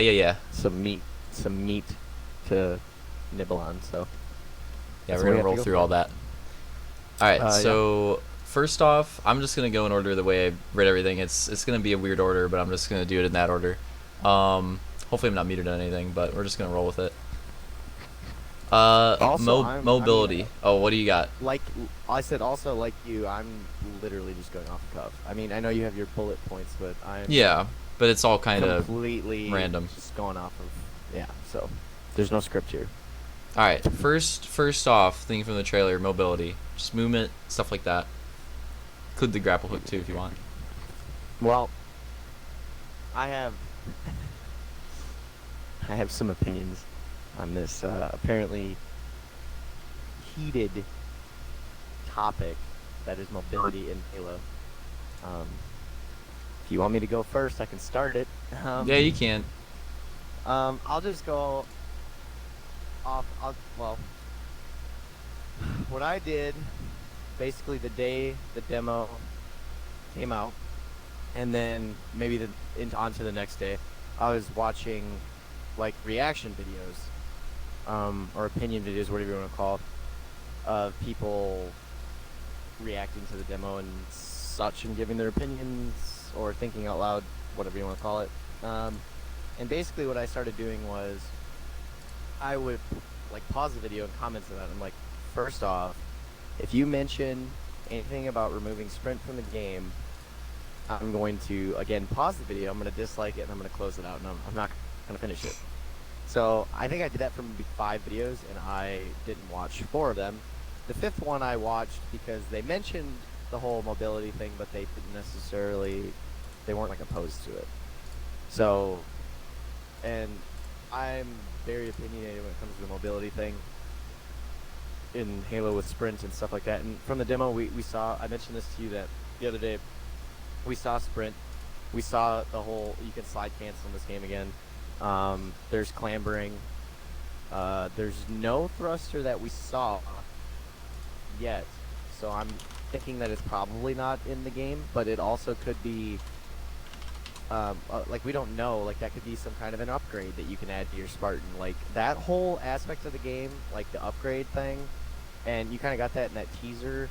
Yeah. some meat to nibble on. So Yeah, that's we're what we gonna have to roll go through for. all that. All right. Yeah. So first off, I'm just gonna go in order the way I read everything. It's gonna be a weird order, but I'm just gonna do it in that order. Hopefully I'm not muted on anything, but we're just gonna roll with it. Also, I mean, Mobility. Oh, what do you got? like I said, also like you, I'm literally just going off the cuff. I mean, I know you have your bullet points, but I'm Yeah, but it's all kind of completely random. just going off of yeah. So there's no script here. All right. First off, thing from the trailer, mobility, just movement, stuff like that. Include the grapple hook too if you want. Well, I have I have some opinions on this apparently heated topic that is mobility in Halo. Um, if you want me to go first, I can start it. Yeah, you can. I'll just go off. Well, what I did basically the day the demo came out, and then maybe on to the next day, I was watching like reaction videos, or opinion videos, whatever you want to call it, of people reacting to the demo and such, and giving their opinions or thinking out loud, whatever you want to call it. And basically, what I started doing was I would like pause the video and comment to that. I'm like, first off, if you mention anything about removing sprint from the game, I'm going to again pause the video. I'm going to dislike it and I'm going to close it out, and I'm not going to finish it. So I think I did that for maybe 5 videos, and I didn't watch 4 of them. The fifth one I watched because they mentioned the whole mobility thing, but they didn't necessarily, they weren't like opposed to it. So, and I'm very opinionated when it comes to the mobility thing in Halo with sprint and stuff like that. And from the demo, we saw, I mentioned this to you that the other day, we saw sprint. We saw the whole, you can slide cancel in this game again. There's clambering. There's no thruster that we saw yet. So I'm thinking that it's probably not in the game, but it also could be, like we don't know, like that could be some kind of an upgrade that you can add to your Spartan. Like that whole aspect of the game, like the upgrade thing, and you kind of got that in that teaser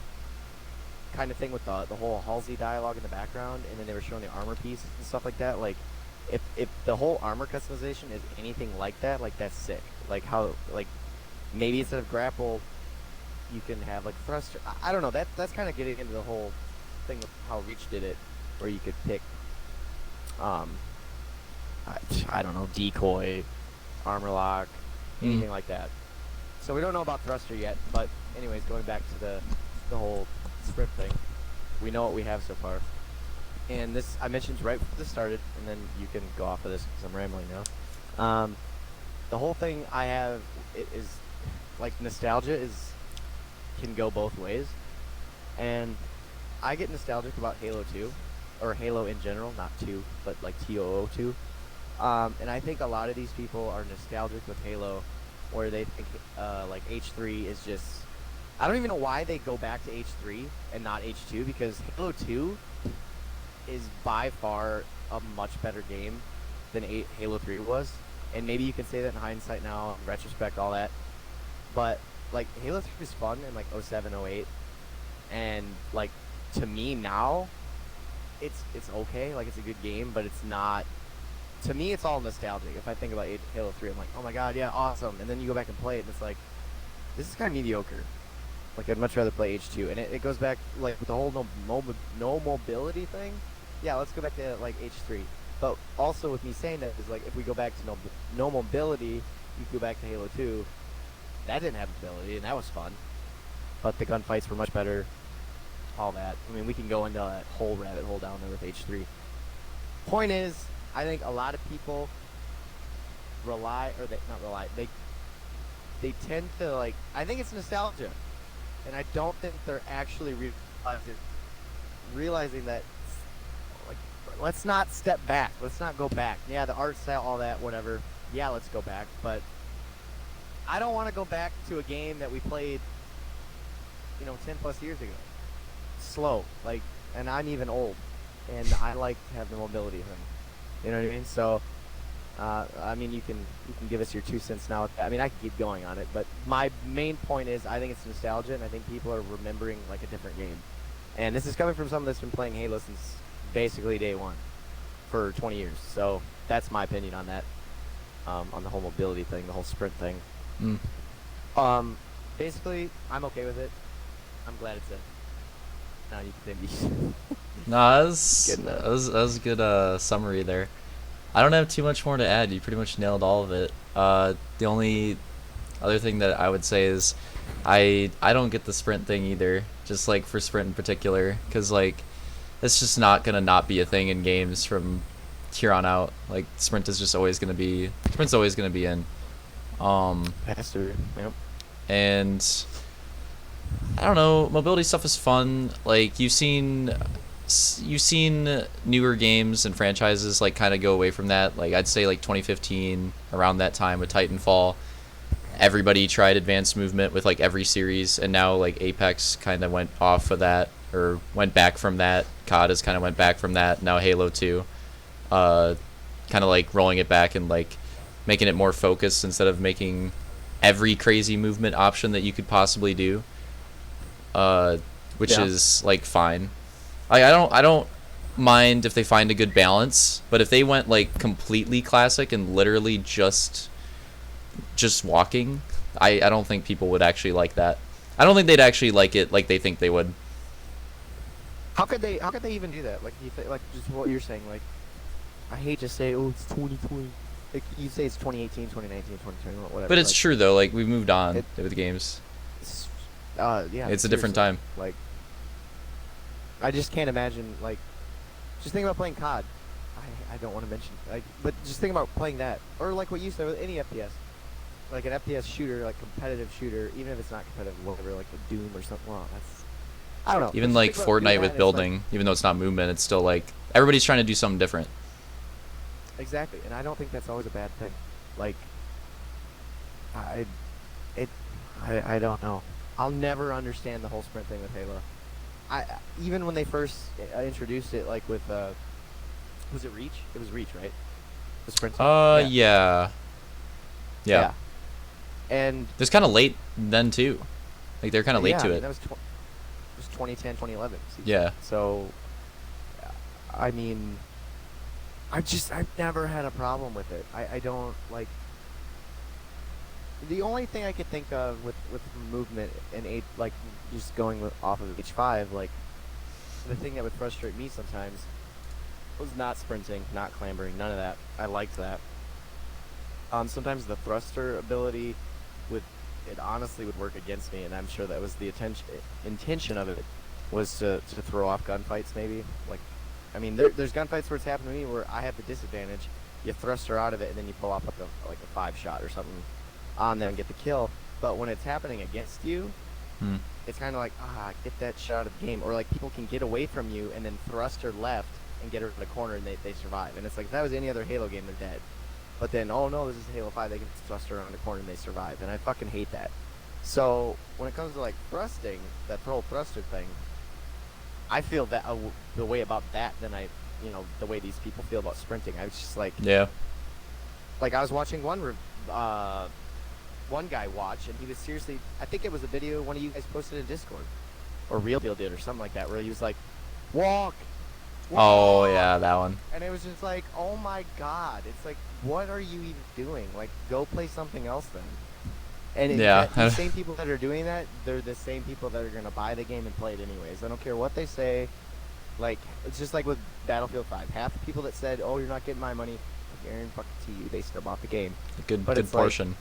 kind of thing with the whole Halsey dialogue in the background, and then they were showing the armor piece and stuff like that. Like, if the whole armor customization is anything like that, like that's sick. Like how like maybe instead of grapple, you can have like thruster. I don't know. That's kind of getting into the whole thing with how Reach did it, where you could pick um I, I don't know, decoy, armor lock, Mm. anything like that. So we don't know about thruster yet, but anyways, going back to the whole sprint thing, we know what we have so far. And this I mentioned right before this started, and then you can go off of this because I'm rambling now. The whole thing I have is like nostalgia is can go both ways, and I get nostalgic about Halo 2 or Halo in general, not 2, but like TOO2. And I think a lot of these people are nostalgic with Halo, where they think like H3 is just. I don't even know why they go back to H3 and not H2, because Halo 2 is by far a much better game than Halo 3 was. And maybe you can say that in hindsight now, in retrospect, all that. But like Halo 3 was fun in like '07, '08, and like to me now, it's okay. Like it's a good game, but it's not. To me, it's all nostalgic. If I think about Halo 3, I'm like, oh my god, yeah, awesome. And then you go back and play it, and it's like, this is kind of mediocre. Like I'd much rather play H2, and it goes back like with the whole no mobility thing. Yeah, let's go back to like H3. But also with me saying that is like if we go back to no mobility, you go back to Halo 2. That didn't have mobility, and that was fun. But the gunfights were much better. All that. I mean, we can go into that whole rabbit hole down there with H3. Point is, I think a lot of people rely, or they not rely, they tend to like. I think it's nostalgia, and I don't think they're actually realizing that. Like, let's not step back. Let's not go back. Yeah, the art style, all that, whatever. Yeah, let's go back. But I don't want to go back to a game that we played, 10 plus years ago. Slow, like, and I'm even old, and I like to have the mobility thing. You know what I mean? So I mean, you can give us your 2 cents now. I mean, I can keep going on it, but my main point is I think it's nostalgia, and I think people are remembering like a different game. And this is coming from someone that's been playing Halo since basically day one for 20 years. So that's my opinion on that, on the whole mobility thing, the whole sprint thing. Mm. Basically, I'm okay with it. I'm glad it's a. Now you can say Nah, that was, Good enough. that was a good summary there. I don't have too much more to add. You pretty much nailed all of it. The only other thing that I would say is I don't get the sprint thing either. Just like for sprint in particular, because like it's just not gonna not be a thing in games from here on out. Like sprint's always gonna be in. Faster. Yep. And I don't know, mobility stuff is fun. Like you've seen newer games and franchises like kind of go away from that. Like I'd say like 2015, around that time with Titanfall, everybody tried advanced movement with like every series, and now like Apex kind of went off of that or went back from that. COD has kind of went back from that. Now Halo 2, kind of like rolling it back and like making it more focused instead of making every crazy movement option that you could possibly do, which Yeah. is like fine. I don't mind if they find a good balance, but if they went like completely classic and literally just walking, I don't think people would actually like that. I don't think they'd actually like it like they think they would. How could they? How could they even do that? Like like just what you're saying. Like I hate to say, oh, it's 2020. Like you say it's 2018, 2019, 2020, whatever. But it's like, true though. Like we've moved on It- with games. It's, yeah. It's a different seriously. time. Like I just can't imagine. Like just think about playing COD. I don't want to mention like, but just think about playing that, or like what you said with any FPS, like an FPS shooter, like competitive shooter, even if it's not competitive, whatever, like a Doom or something. Well, that's I don't know. Even But just like think about doing Fortnite that, with and it's like, building, even though it's not movement, it's still like everybody's trying to do something different. exactly, and I don't think that's always a bad thing. Like, I, it, I don't know. I'll never understand the whole sprint thing with Halo. Even when they first introduced it, like with was it Reach? It was Reach, right? The sprint. Yeah. Yeah. Yeah. And It was kind of late then too. Like they're kind of late yeah, to I mean, it. that was it was 2010, 2011. Yeah. So, I mean, I've never had a problem with it. I don't like. The only thing I could think of with movement and like just going off of H5, like the thing that would frustrate me sometimes was not sprinting, not clambering, none of that. I liked that. Sometimes the thruster ability would, it honestly would work against me, and I'm sure that was the intention of it, was to throw off gunfights maybe. Like, I mean, there's gunfights where it's happened to me where I have the disadvantage. You thruster out of it, and then you pull off like a 5-shot or something on there and get the kill. But when it's happening against you, Hmm. it's kind of like, get that shot of the game. Or like people can get away from you and then thruster left and get her in the corner and they survive. And it's like, if that was any other Halo game, they're dead. But then, oh no, this is Halo 5, they can thruster around the corner and they survive. And I fucking hate that. So when it comes to like thrusting, that whole thruster thing, I feel that the way about that than the way these people feel about sprinting. I was just Yeah. like I was watching one guy watch, and he was seriously, I think it was a video one of you guys posted in Discord, or Real Deal did, or something like that, where he was like, walk, Oh walk, yeah, that one. and it was just like, oh my god, it's like, what are you even doing? Like, go play something else then. And Yeah. the same people that are doing that, they're the same people that are gonna buy the game and play it anyways. I don't care what they say. Like, it's just like with Battlefield 5. Half the people that said, "Oh, you're not getting my money," I guarantee to you, they still bought the game. A good But good it's like- portion.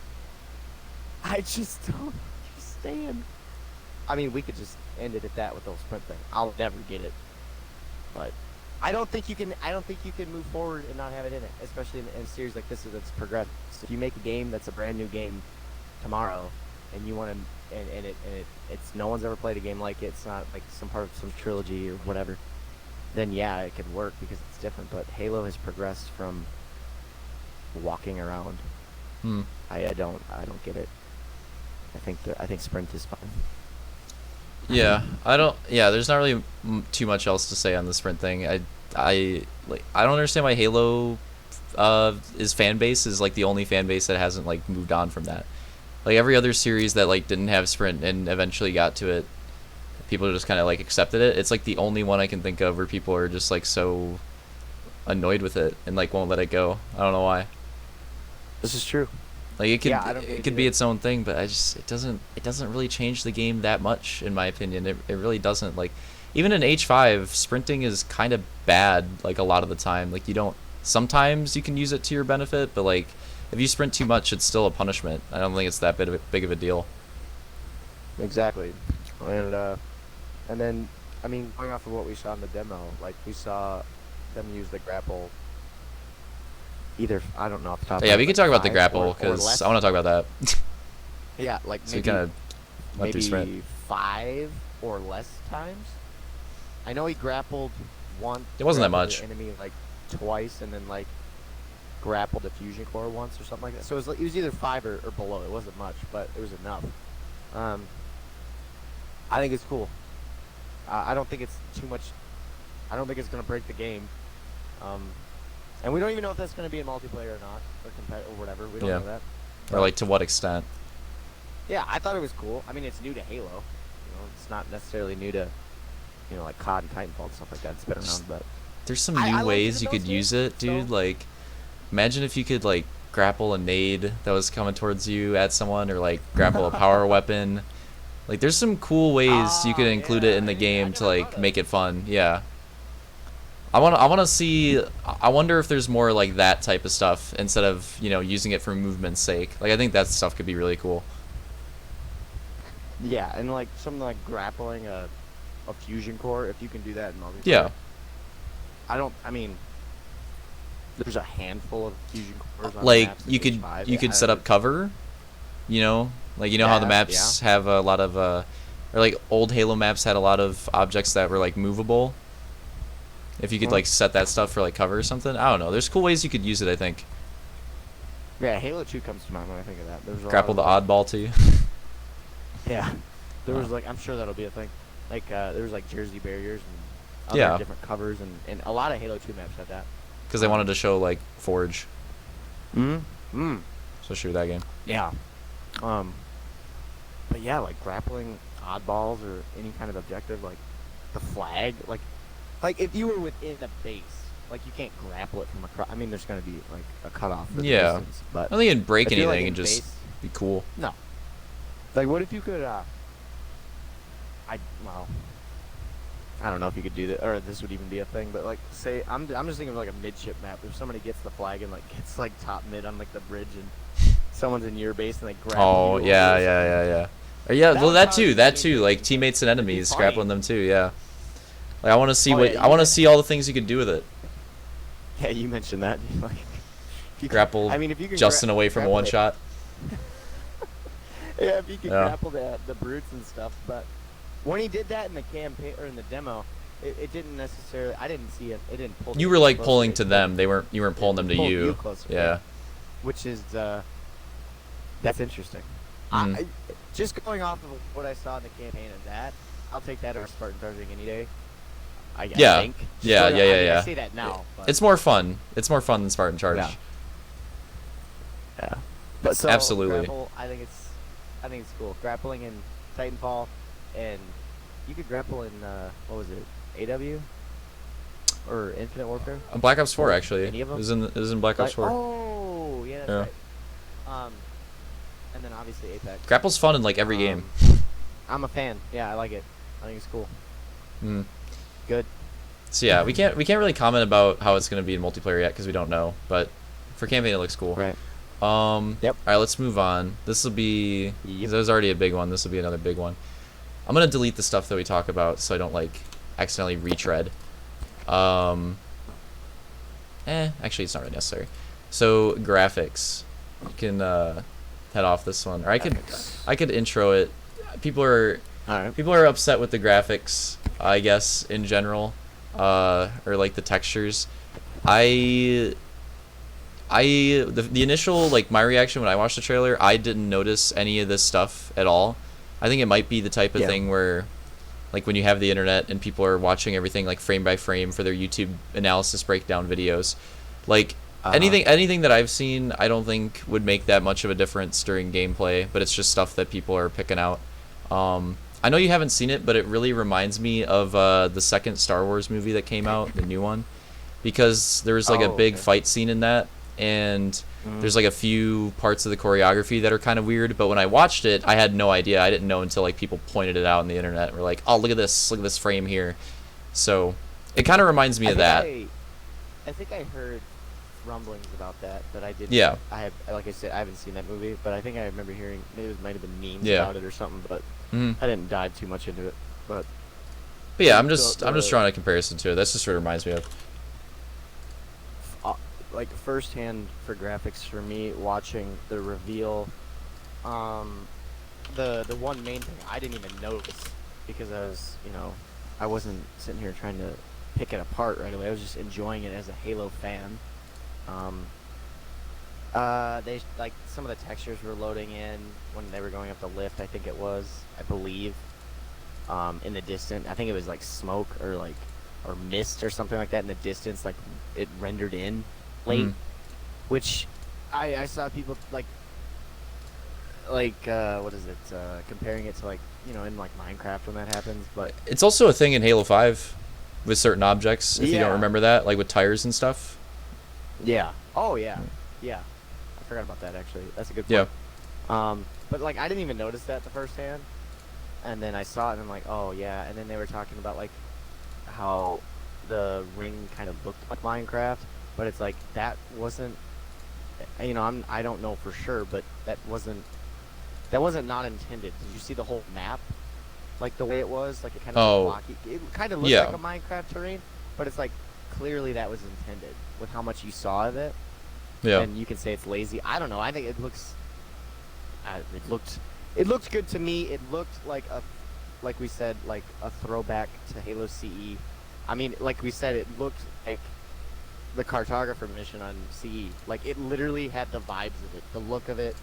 I just don't understand. I mean, we could just end it at that with the whole sprint thing. I'll never get it, but I don't think you can. I don't think you can move forward and not have it in it, especially in a series like this that's progressed. So if you make a game that's a brand new game tomorrow, and you want to, and it's no one's ever played a game like it. It's not like some part of some trilogy or whatever. Then yeah, it could work because it's different. But Halo has progressed from walking around. Hmm. I don't get it. I think sprint is fine. Yeah, I don't. Yeah, there's not really too much else to say on the sprint thing. I don't understand why Halo is fan base is like the only fan base that hasn't like moved on from that. Like every other series that like didn't have sprint and eventually got to it, people just kind of like accepted it. It's like the only one I can think of where people are just like so annoyed with it and like won't let it go. I don't know why. This is true. Like it could Yeah, I don't get it it could be either. its own thing, but it doesn't really change the game that much in my opinion. It really doesn't. Like even in H5, sprinting is kind of bad like a lot of the time. Like you don't sometimes you can use it to your benefit, but like if you sprint too much, it's still a punishment. I don't think it's that big of a deal. Exactly. And then, I mean, going off of what we saw in the demo, like we saw them use the grapple. Either I don't know off the top. Yeah, of we my can talk about the head, grapple or because less. I want to talk about that. Yeah, like So we maybe kind of went through maybe sprint. 5 or less times. I know he grappled once. It wasn't that grappled much. the enemy like twice, and then like grappled the fusion core once or something like that. So it was either 5 or below. It wasn't much, but it was enough. I think it's cool. I don't think it's too much. I don't think it's gonna break the game. And we don't even know if that's gonna be in multiplayer or not, or or whatever. We don't Yeah. know that. Or like to what extent? Yeah, I thought it was cool. I mean, it's new to Halo. It's not necessarily new to, like COD and Titanfall and stuff like that. It's been around, but There's some I new liked it ways in you could those use games, it, dude. so- Like, imagine if you could like grapple a nade that was coming towards you at someone, or like grapple a power weapon. Like, there's some cool ways you could include it in the game to like make it fun. Yeah. I want to see. I wonder if there's more like that type of stuff instead of using it for movement's sake. Like, I think that stuff could be really cool. yeah, and like something like grappling a fusion core, if you can do that in multiplayer. Yeah. I mean, there's a handful of fusion cores on Like maps in you could H5. you Yeah, could set up cover. Like how the Yeah, maps have a lot of or like old Halo maps had a lot of objects that were like movable. If you could Mhm. like set that stuff for like cover or something, I don't know. There's cool ways you could use it. I think Yeah, Halo 2 comes to mind when I think of that. There's a lot grapple the of, oddball too. Yeah. There was like, I'm sure that'll be a thing. Like there was like Jersey barriers and other Yeah. different covers, and a lot of Halo 2 maps had that. Because they wanted to show like Forge, Mm. especially with that game. Yeah. But yeah, like grappling oddballs or any kind of objective, like the flag, like if you were within a base, like you can't grapple it from across. I mean, there's gonna be like a cutoff for the Yeah. distance, but I don't think it'd break I feel like anything in and just base- be cool. no. Like, what if you could? I don't know if you could do that, or this would even be a thing. But like, say I'm just thinking of like a midship map. If somebody gets the flag and like gets like top mid on like the bridge, and someone's in your base and like grabs Oh you yeah, over or yeah. Or yeah, That well would that probably too, be that too. interesting, Like teammates and It'd be enemies, funny. grappling them too. Yeah. Like I want to see Oh, what yeah, I want to you- see all the things you could do with it. Yeah, you mentioned that. Like, if you could- Grapple I mean, if you can Justin away from a grapple one it- shot. Yeah, if you could Yeah. grapple the brutes and stuff. But when he did that in the campaign or in the demo, it didn't necessarily. I didn't see it. It didn't pull. You me were like closer, pulling it to pulled- them. You weren't pulling them to pulled you. closer, Yeah. Which is that's interesting. Mhm. Just going off of what I saw in the campaign and that, I'll take that over Spartan charging any day. I Yeah. think. Yeah, I mean, yeah. I say that now. But It's more fun. It's more fun than Spartan Charge. Yeah. Yeah. But so Absolutely. grapple, I think it's cool. Grappling in Titanfall, and you could grapple in what was it? AW or Infinite Warfare? Black Ops 4 Or actually. any of It them? was in Black Ops Like- 4. Oh, yeah, that's Yeah. right. And then obviously Apex. Grapple's fun in like every game. I'm a fan. Yeah, I like it. I think it's cool. Mm. Good. So yeah, we can't really comment about how it's gonna be in multiplayer yet because we don't know. But for campaign, it looks cool. Right. Yep. All Yep. right, let's move on. This will be. Yep. There's already a big one. This will be another big one. I'm gonna delete the stuff that we talk about so I don't like accidentally retread. Actually, it's not really necessary. So graphics, you can head off this one, or I could intro it. People are All right. upset with the graphics, I guess, in general, or like the textures. The initial, like, my reaction when I watched the trailer, I didn't notice any of this stuff at all. I think it might be the type of Yeah. thing where, like, when you have the internet and people are watching everything like frame by frame for their YouTube analysis breakdown videos, like, Anything that I've seen, I don't think would make that much of a difference during gameplay, but it's just stuff that people are picking out. I know you haven't seen it, but it really reminds me of the second Star Wars movie that came out, the new one, because there's like a big fight scene in that, and there's like a few parts of the choreography that are kind of weird. But when I watched it, I had no idea. I didn't know until like people pointed it out on the internet and were like, "Oh, look at this frame here." So it kind of reminds me of that. I think I heard rumblings about that, but I didn't. Yeah. I have, like I said, I haven't seen that movie, but I think I remember hearing maybe it might have been memes Yeah. about it or something, but Mhm. I didn't dive too much into it. But yeah, I'm just drawing a comparison to it. That's just what it reminds me of. like firsthand for graphics for me, watching the reveal, the one main thing I didn't even notice because I wasn't sitting here trying to pick it apart right away. I was just enjoying it as a Halo fan. They like some of the textures were loading in when they were going up the lift. I think it was, I believe, in the distance. I think it was like smoke or mist or something like that in the distance. Like it rendered in late, which I saw people like what is it? Comparing it to like in like Minecraft when that happens. But It's also a thing in Halo 5 with certain objects. If you don't Yeah. remember that, like with tires and stuff. yeah, oh yeah, yeah. I forgot about that actually. That's a good Yeah. point. But like I didn't even notice that the first hand, and then I saw it and I'm like, oh yeah. And then they were talking about like how the ring kind of looked like Minecraft, but it's like that wasn't. I don't know for sure, but that wasn't not intended. Did you see the whole map? Like the way it was, like it kind of blocky. It kind of looked Yeah. like a Minecraft terrain, but it's like clearly that was intended with how much you saw of it. Yeah. And you can say it's lazy. I don't know. I think it looks. It looked good to me. It looked like we said, like a throwback to Halo CE. I mean, like we said, it looked like the cartographer mission on CE. Like it literally had the vibes of it, the look of it,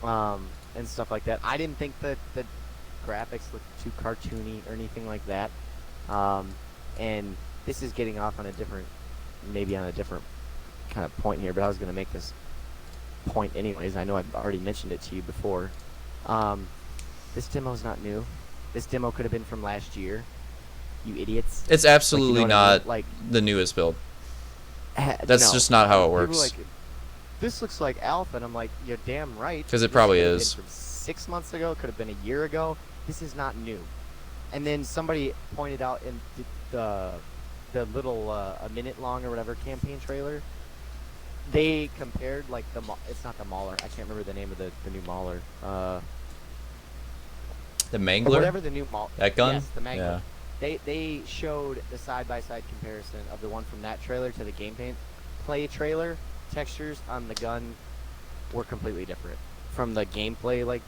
and stuff like that. I didn't think that the graphics looked too cartoony or anything like that. And this is getting off on a different kind of point here, but I was going to make this point anyways. I know I've already mentioned it to you before. This demo's not new. This demo could have been from last year. You idiots. It's absolutely Like, you know what I mean? not Like the newest build. That's just not how it People works. like, this looks like alpha, and I'm like, you're damn right. 'Cause it This probably could have is. been from 6 months ago, could have been a year ago. This is not new. And then somebody pointed out in the little a minute long or whatever campaign trailer, they compared like it's not the Mauler. I can't remember the name of the new Mauler. The Or Mangler? whatever the new Mauler. That gun? Yes, the Mangler. Yeah. They showed the side-by-side comparison of the one from that trailer to the gameplay trailer. Textures on the gun were completely different. From the gameplay like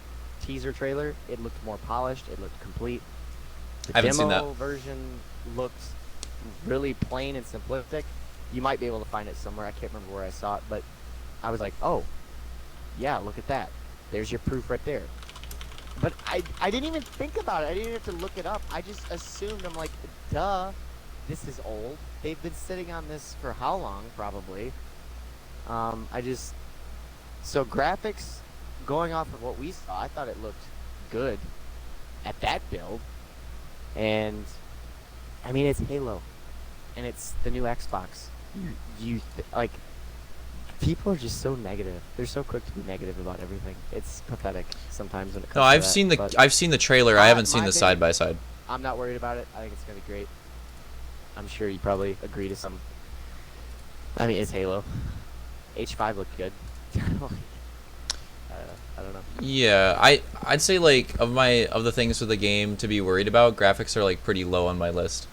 teaser trailer, it looked more polished. It looked complete. The I haven't seen demo that. version looked really plain and simplistic. You might be able to find it somewhere. I can't remember where I saw it, but I was like, oh, yeah, look at that. There's your proof right there. But I didn't even think about it. I didn't have to look it up. I just assumed, I'm like, duh, this is old. They've been sitting on this for how long, probably. So graphics, going off of what we saw, I thought it looked good at that build. And, I mean, it's Halo. And it's the new Xbox. Like, people are just so negative. They're so quick to be negative about everything. It's pathetic sometimes when it comes No, to I've that, seen but I've seen the trailer. I haven't seen my the opinion- side by side. I'm not worried about it. I think it's gonna be great. I'm sure you probably agree to some. I mean, it's Halo. H5 looked good. I don't know. Yeah, I'd say like of the things with the game to be worried about, graphics are like pretty low on my list.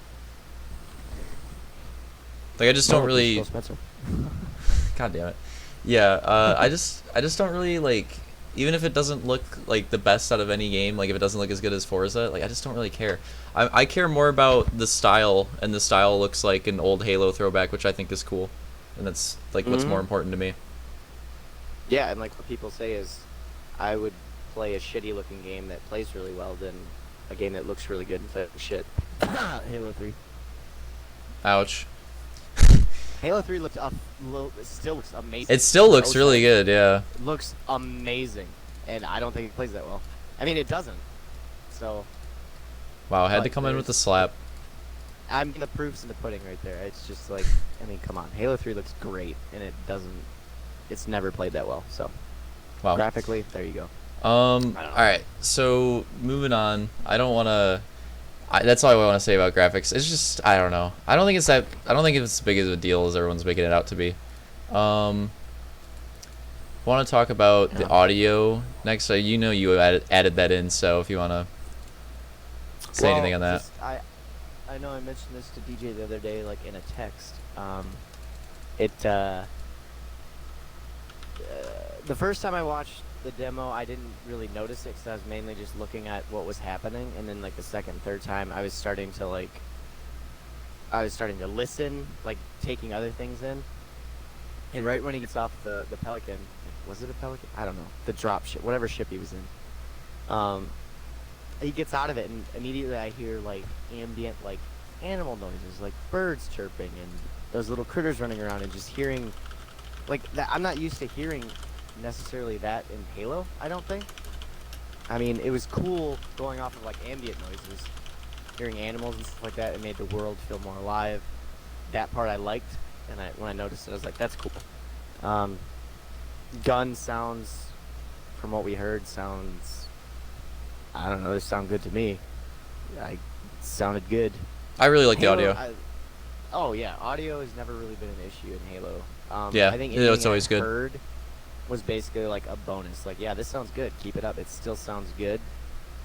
Like I just don't really. Phil Spencer. God damn it. Yeah, I just don't really like, even if it doesn't look like the best out of any game, like if it doesn't look as good as Forza, like I just don't really care. I care more about the style, and the style looks like an old Halo throwback, which I think is cool, and that's like what's more important to me. Yeah, and like what people say is, I would play a shitty looking game that plays really well than a game that looks really good and plays like shit. Halo 3. Ouch. Halo 3 looks it still looks amazing. It still looks So really sad. good, yeah. It looks amazing, and I don't think it plays that well. I mean, it doesn't. So, Wow, I had to but come in with the there's slap. I mean, the proof's in the pudding right there. It's just like, I mean, come on. Halo 3 looks great, and it doesn't. It's never played that well. So, Wow. graphically, there you go. All I don't know. right. So moving on. I don't want to. That's all I want to say about graphics. It's just I don't know. I don't think it's that. I don't think it's as big of a deal as everyone's making it out to be. Want to talk about the Yeah. audio next? You know you added that in. So if you want to say anything on that. Just, I know I mentioned this to DJ the other day, like in a text. The first time I watched the demo, I didn't really notice it because I was mainly just looking at what was happening, and then like the second, third time, I was starting to listen, like taking other things in. And right when he gets off the Pelican, was it a Pelican? I don't know. The drop ship, whatever ship he was in. He gets out of it, and immediately I hear like ambient, like animal noises, like birds chirping and those little critters running around, and just hearing like that. I'm not used to hearing necessarily that in Halo, I don't think. I mean, it was cool going off of like ambient noises, hearing animals and stuff like that. It made the world feel more alive. That part I liked, and when I noticed it, I was like, that's cool. Gun sounds, from what we heard, sounds, I don't know, they sound good to me. I sounded good. I really like the Halo, audio. oh yeah, audio has never really been an issue in Halo. Yeah, I think it's anything always I good. heard was basically like a bonus. Like, yeah, this sounds good. Keep it up. It still sounds good.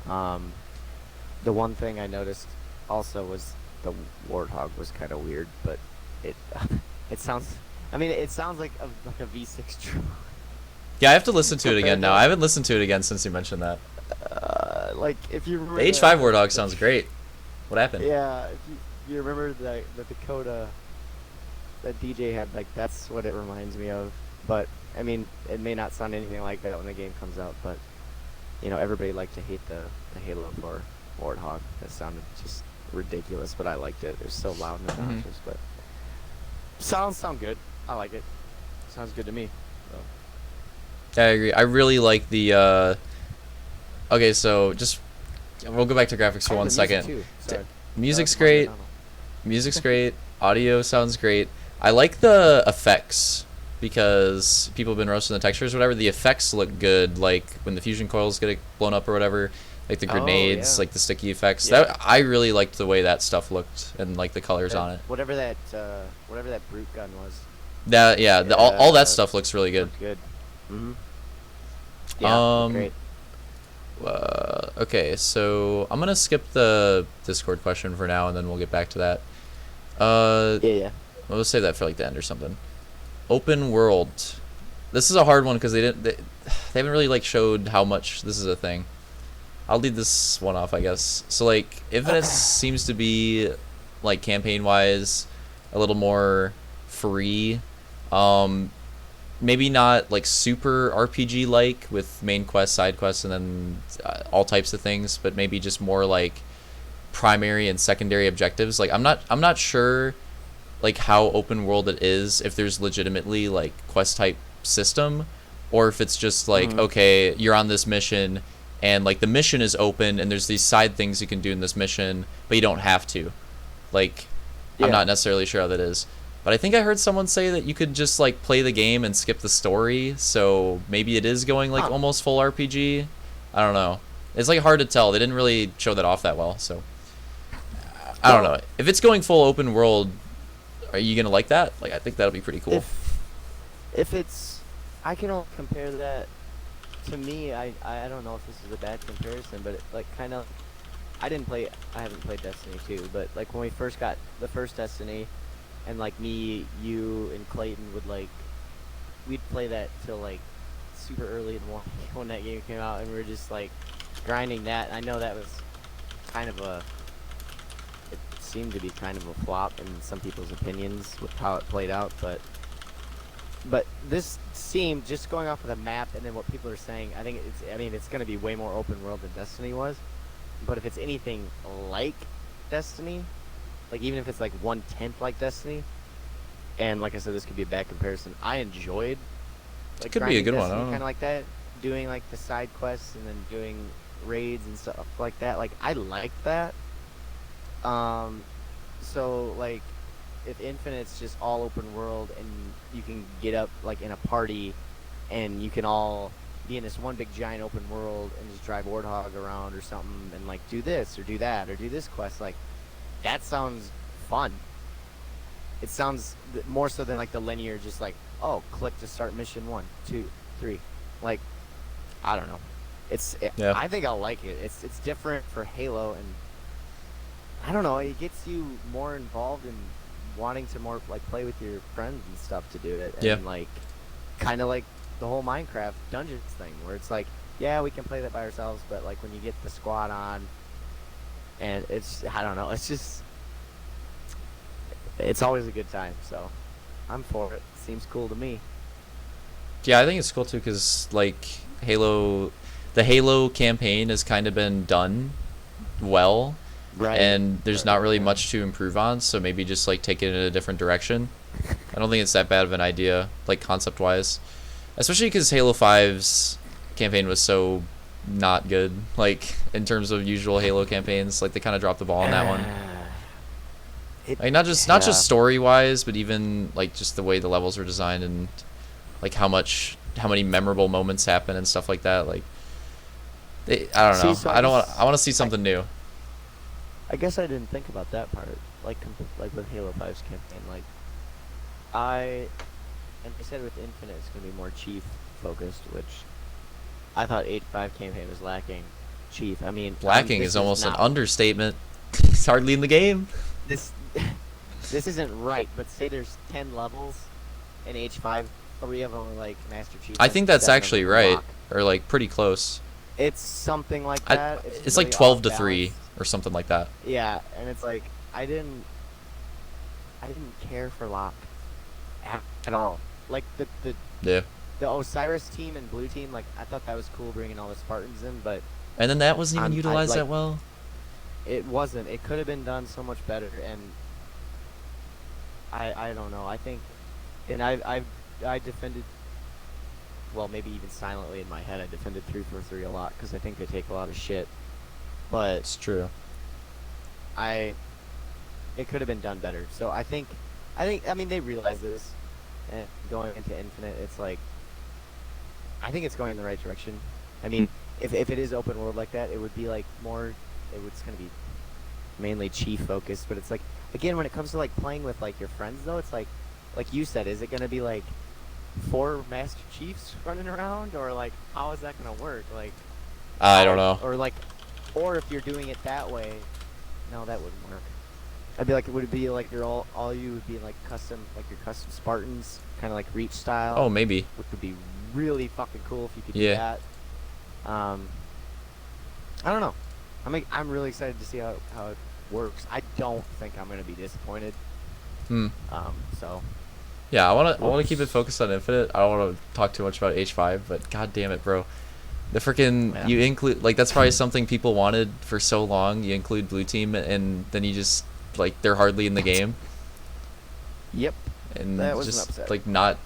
The one thing I noticed also was the Warthog was kind of weird, but it it sounds. I mean, it sounds like a V6 drone. Yeah, I have to listen to it again Compared now. to- I haven't listened to it again since you mentioned that. Like if you remember The H5 Warthog sounds great. What happened? Yeah, if you remember the Dakota that DJ had, like that's what it reminds me of. But I mean, it may not sound anything like that when the game comes out. But you know, everybody liked to hate the Halo 4 Warthog. That sounded just ridiculous, but I liked it. It was so loud and obnoxious. But sound good. I like it. Sounds good to me. So. I agree. I really like the. Okay, so just we'll go back to graphics for Oh, one the music second. too. Sorry. Music's That was great. phenomenal. Music's great. Audio sounds great. I like the effects because people have been roasting the textures or whatever. The effects look good, like when the fusion coils get blown up or whatever, like the Oh, grenades, yeah. like the sticky effects. Yeah. That I really liked the way that stuff looked and like the colors on it. Whatever that brute gun was. That yeah, all that Yeah. stuff looks really good. Looked good. Mm-hmm. Yeah, great. Okay, so I'm gonna skip the Discord question for now, and then we'll get back to that. Yeah. We'll save that for like the end or something. Open world. This is a hard one because they haven't really like showed how much this is a thing. I'll lead this one off, I guess. So like Infinite seems to be like campaign wise a little more free. Maybe not like super RPG like with main quests, side quests, and then all types of things, but maybe just more like primary and secondary objectives. Like I'm not sure like how open world it is, if there's legitimately like quest type system, or if it's just like okay, you're on this mission and like the mission is open and there's these side things you can do in this mission, but you don't have to. Like I'm Yeah. not necessarily sure how that is. But I think I heard someone say that you could just like play the game and skip the story, so maybe it is going like almost full RPG. I don't know. It's like hard to tell. They didn't really show that off that well, so I don't know. If it's going full open world, are you gonna like that? Like I think that'll be pretty cool. If it's, I can only compare that to me. I don't know if this is a bad comparison, but it, like kind of, I haven't played Destiny 2, but like when we first got the first Destiny, and like me, you, and Clayton would like, we'd play that till like super early in the morning when that game came out, and we were just like grinding that. I know that was kind of it seemed to be kind of a flop in some people's opinions with how it played out, but this seemed, just going off of the map and then what people are saying, I mean it's going to be way more open world than Destiny was, but if it's anything like Destiny, like even if it's like 1/10 like Destiny, And like I said, this could be a bad comparison. I enjoyed It like could be a grinding good one. I Destiny don't kind know. of like that, doing like the side quests and then doing raids and stuff like that. Like I liked that. Um, so like if Infinite's just all open world and you can get up like in a party and you can all be in this one big giant open world and just drive Warthog around or something and like do this or do that or do this quest, like that sounds fun. It sounds more so than like the linear, just like, oh, click to start mission 1, 2, 3. Like, I don't know. Yeah. I think I'll like it. It's different for Halo, and I don't know. It gets you more involved in wanting to more like play with your friends and stuff to do it, and Yeah. like, kind of like the whole Minecraft Dungeons thing, where it's like, yeah, we can play that by ourselves, but like when you get the squad on, and I don't know. It's always a good time. So, I'm for it. Seems cool to me. Yeah, I think it's cool too because like the Halo campaign has kind of been done well, Right. and there's Right, not really yeah. much to improve on. So maybe just like take it in a different direction. I don't think it's that bad of an idea, like concept wise, especially because Halo 5's campaign was so not good. Like in terms of usual Halo campaigns, like they kind of dropped the ball on that one. It, Like not just yeah. story wise, but even like just the way the levels were designed and like how many memorable moments happen and stuff like that. Like I don't See, know. so I don't want. I want to see something new. I guess I didn't think about that part. Like with Halo 5's campaign. Like, and they said with Infinite it's gonna be more chief focused, which I thought 8.5 campaign was lacking chief. I mean, Lacking this is almost an not, understatement. It's hardly in the game. this this isn't right. But say there's 10 levels in H5, 3 of them are like Master Chief. I and think that's 7 of actually them are right, Locke. or like pretty close. It's something like I, that. it's really like 12 to off 3 balance. or something like that. Yeah, and it's like I didn't care for Locke at all. Like Yeah. the Osiris team and blue team, like I thought that was cool bringing all the Spartans in, but And then that wasn't even I utilized like that well. it wasn't. It could have been done so much better, and I don't know. I think, and I defended, well, maybe even silently in my head, I defended 343 a lot because I think they take a lot of shit, but It's true. it could have been done better. So I mean they realize this, and going into Infinite, it's like I think it's going in the right direction. I mean, if it is open world like that, it would be like more. It's gonna be mainly chief focused, but it's like again when it comes to like playing with like your friends though, it's like you said, is it gonna be like 4 Master Chiefs running around, or like how is that gonna work? Like I don't know. or like, or if you're doing it that way, no, that wouldn't work. I'd be like, would it be like all you would be like custom, like your custom Spartans, kind of like Reach style? Oh, maybe. Which would be really fucking cool if you could Yeah. do that. I don't know. I'm really excited to see how it works. I don't think I'm gonna be disappointed. Hmm. So Yeah, I wanna keep it focused on Infinite. I don't want to talk too much about H5, but god damn it, bro. The freaking Yeah. you include like that's probably something people wanted for so long. You include blue team and then you just like they're hardly in the game yep, and that was an just upset. like not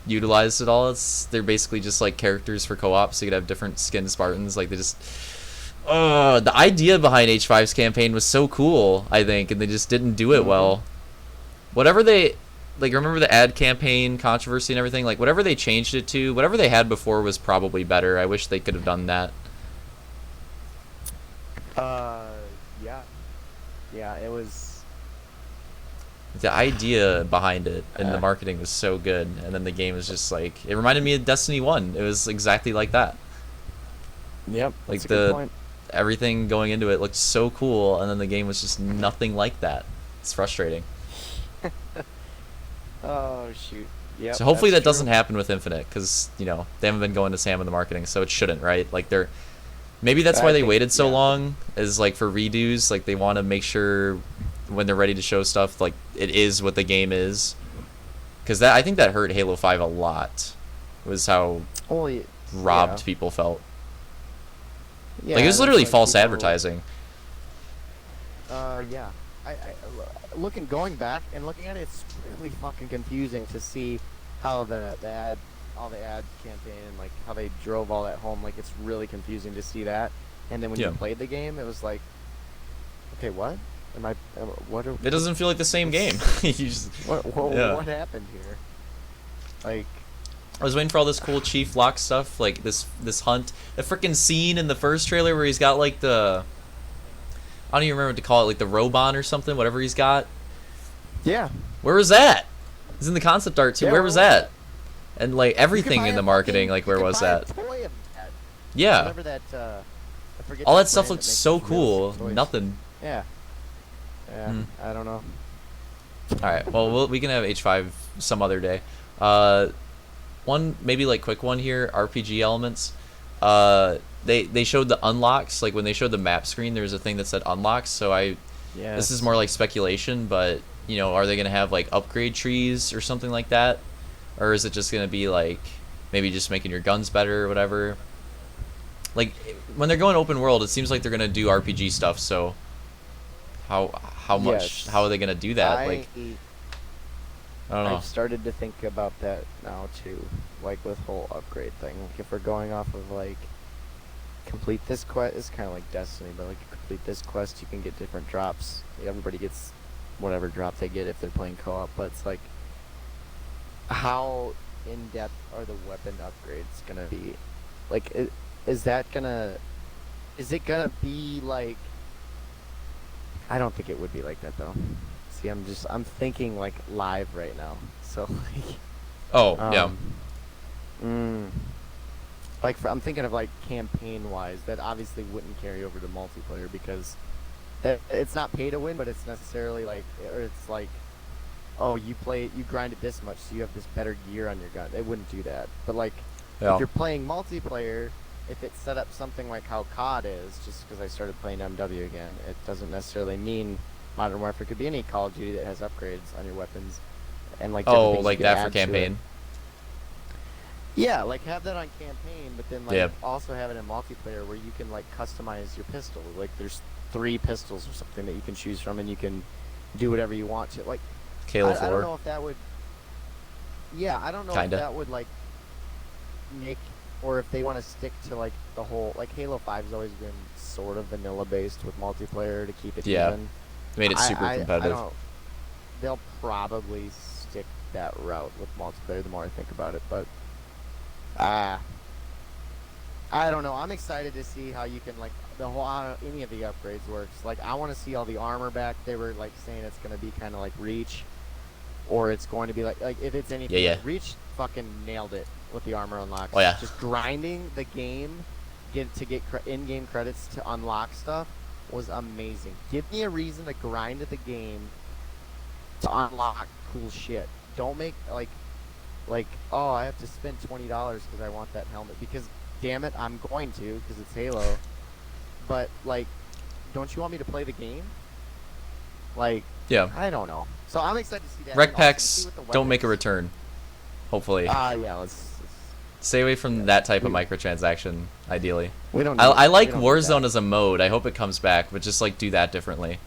utilized at all. They're basically just like characters for co-op, so you could have different skin Spartans. Like they just the idea behind H5's campaign was so cool, I think, and they just didn't do it Mhm. well. Whatever they like, remember the ad campaign controversy and everything? Like whatever they changed it to, whatever they had before was probably better. I wish they could have done that. Yeah, yeah, it was. The idea behind it and the Uh. marketing was so good, and then the game was just like it reminded me of Destiny 1. It was exactly like that. Yep, Like that's a good the point. everything going into it looked so cool, and then the game was just nothing like that. It's frustrating. Oh shoot. Yep, So hopefully that that's doesn't true. happen with Infinite, because they haven't been going to Sam in the marketing, so it shouldn't, right? Like they're maybe that's why I they think- waited so yeah. long, is like for redos. Like they want to make sure when they're ready to show stuff, like it is what the game is. Because I think that hurt Halo 5 a lot. Was how Well, yeah, robbed people felt. yeah, Like it was that's literally like false people- advertising. Yeah. going back and looking at it, it's really fucking confusing to see how all the ad campaign and like how they drove all that home. Like it's really confusing to see that. And then when you Yeah. played the game, it was like, okay, what? What? It doesn't feel like the same game. You just, yeah. What happened here? Like, I was waiting for all this cool Chief Lock stuff, like this hunt. The freaking scene in the first trailer where he's got like I don't even remember what to call it, like the Robon or something, whatever he's got. yeah. Where was that? It's in the concept art too. Yeah, where was that? And like everything in the marketing, like where was that? Yeah. Whatever that. I forget All the that stuff brand looks makes so those cool. realistic toys. Nothing. Yeah. Yeah. Hmm. I don't know. All right. Well, we can have H5 some other day. One maybe like quick one here. RPG elements. They showed the unlocks. Like when they showed the map screen, there was a thing that said unlocks. So Yeah. this is more like speculation, but you know, are they gonna have like upgrade trees or something like that, or is it just gonna be like maybe just making your guns better or whatever? Like when they're going open world, it seems like they're gonna do RPG stuff. So how much Yes. how are they gonna do that? Like I don't know. I've started to think about that now too, like with whole upgrade thing. Like if we're going off of like complete this quest, it's kind of like Destiny, but like you complete this quest, you can get different drops. Everybody gets whatever drop they get if they're playing co-op, but it's like how in depth are the weapon upgrades gonna be? Like, is it gonna be like? I don't think it would be like that though. See, I'm thinking like live right now. So like, Oh yeah. I'm thinking of like campaign wise, that obviously wouldn't carry over to multiplayer because it's not pay to win, but it's necessarily like, or it's like, oh, you grind it this much, so you have this better gear on your gun. They wouldn't do that. But like, Yeah. if you're playing multiplayer, if it's set up something like how COD is, just because I started playing MW again, it doesn't necessarily mean Modern Warfare. Could be any Call of Duty that has upgrades on your weapons, and like different Oh, things you like could that for add to it. campaign. Yeah, like have that on campaign, but then like Yeah. also have it in multiplayer where you can like customize your pistol. Like there's 3 pistols or something that you can choose from, and you can do whatever you want to. Like Halo I don't 4. know if that would. Yeah, I don't know Kinda. if that would like make, or if they want to stick to like the whole, like Halo 5 has always been sort of vanilla based with multiplayer to keep it Yeah. even. Made it super I competitive. don't. They'll probably stick that route with multiplayer. The more I think about it, but I don't know. I'm excited to see how you can like the whole any of the upgrades works. Like I want to see all the armor back. They were like saying it's gonna be kind of like Reach, or it's going to be like if it's anything. Yeah. Like Reach fucking nailed it with the armor unlocks. Oh, yeah. Just grinding the game, get in-game credits to unlock stuff was amazing. Give me a reason to grind the game to unlock cool shit. Don't make like oh, I have to spend $20 because I want that helmet, because damn it, I'm going to, because it's Halo. But like, don't you want me to play the game? Like, Yeah. I don't know. So I'm excited to see that. Rec and also packs see what the don't make a weapons- return. Hopefully. Yeah, Stay away from that type of we- microtransaction, ideally. we don't. I need- like we don't need Warzone that. as a mode. I hope it comes back, but just like do that differently.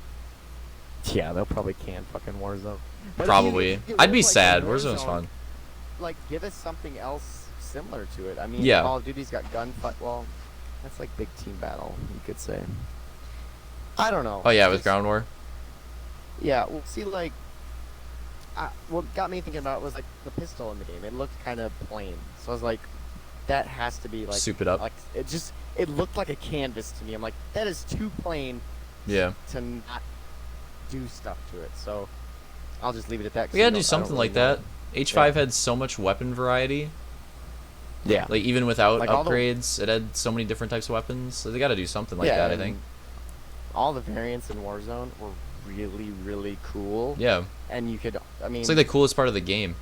Yeah, they'll probably can fucking Warzone. But if Probably. if you I'd be look like sad. in Warzone's Warzone, fun. Like, give us something else similar to it. I mean, Yeah. Call of Duty's got gunfight. Well, that's like big team battle, you could say. I don't know. Oh yeah, with Just- Ground War. Yeah, well, see, like, what got me thinking about it was like the pistol in the game. It looked kind of plain, so I was like, that has to be like Soup it up. Like it looked like a canvas to me. I'm like, that is too plain Yeah. to not do stuff to it. So I'll just leave it at that. 'cause We gotta I do don't something really like that. know. H5 had so much weapon variety. Yeah. Like even without Like all the- upgrades, it had so many different types of weapons. So they gotta do something like that, I and think. all the variants in Warzone were really, really cool. Yeah. And you could, I mean, It's like the coolest part of the game.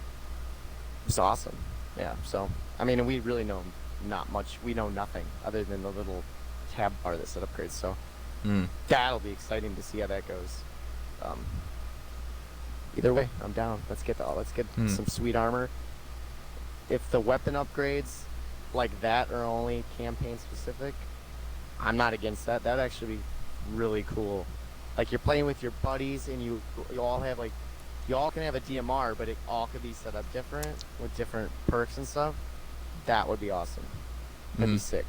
it's awesome. Yeah. So, I mean, and we really know not much. We know nothing other than the little tab bar that said upgrades. So Mm. that'll be exciting to see how that goes. Either way, I'm down. Let's get some sweet armor. If the weapon upgrades like that are only campaign specific, I'm not against that. That'd actually be really cool. Like you're playing with your buddies, and you all have like you all can have a DMR, but it all could be set up different with different perks and stuff. That would be awesome. That'd be Mhm. sick.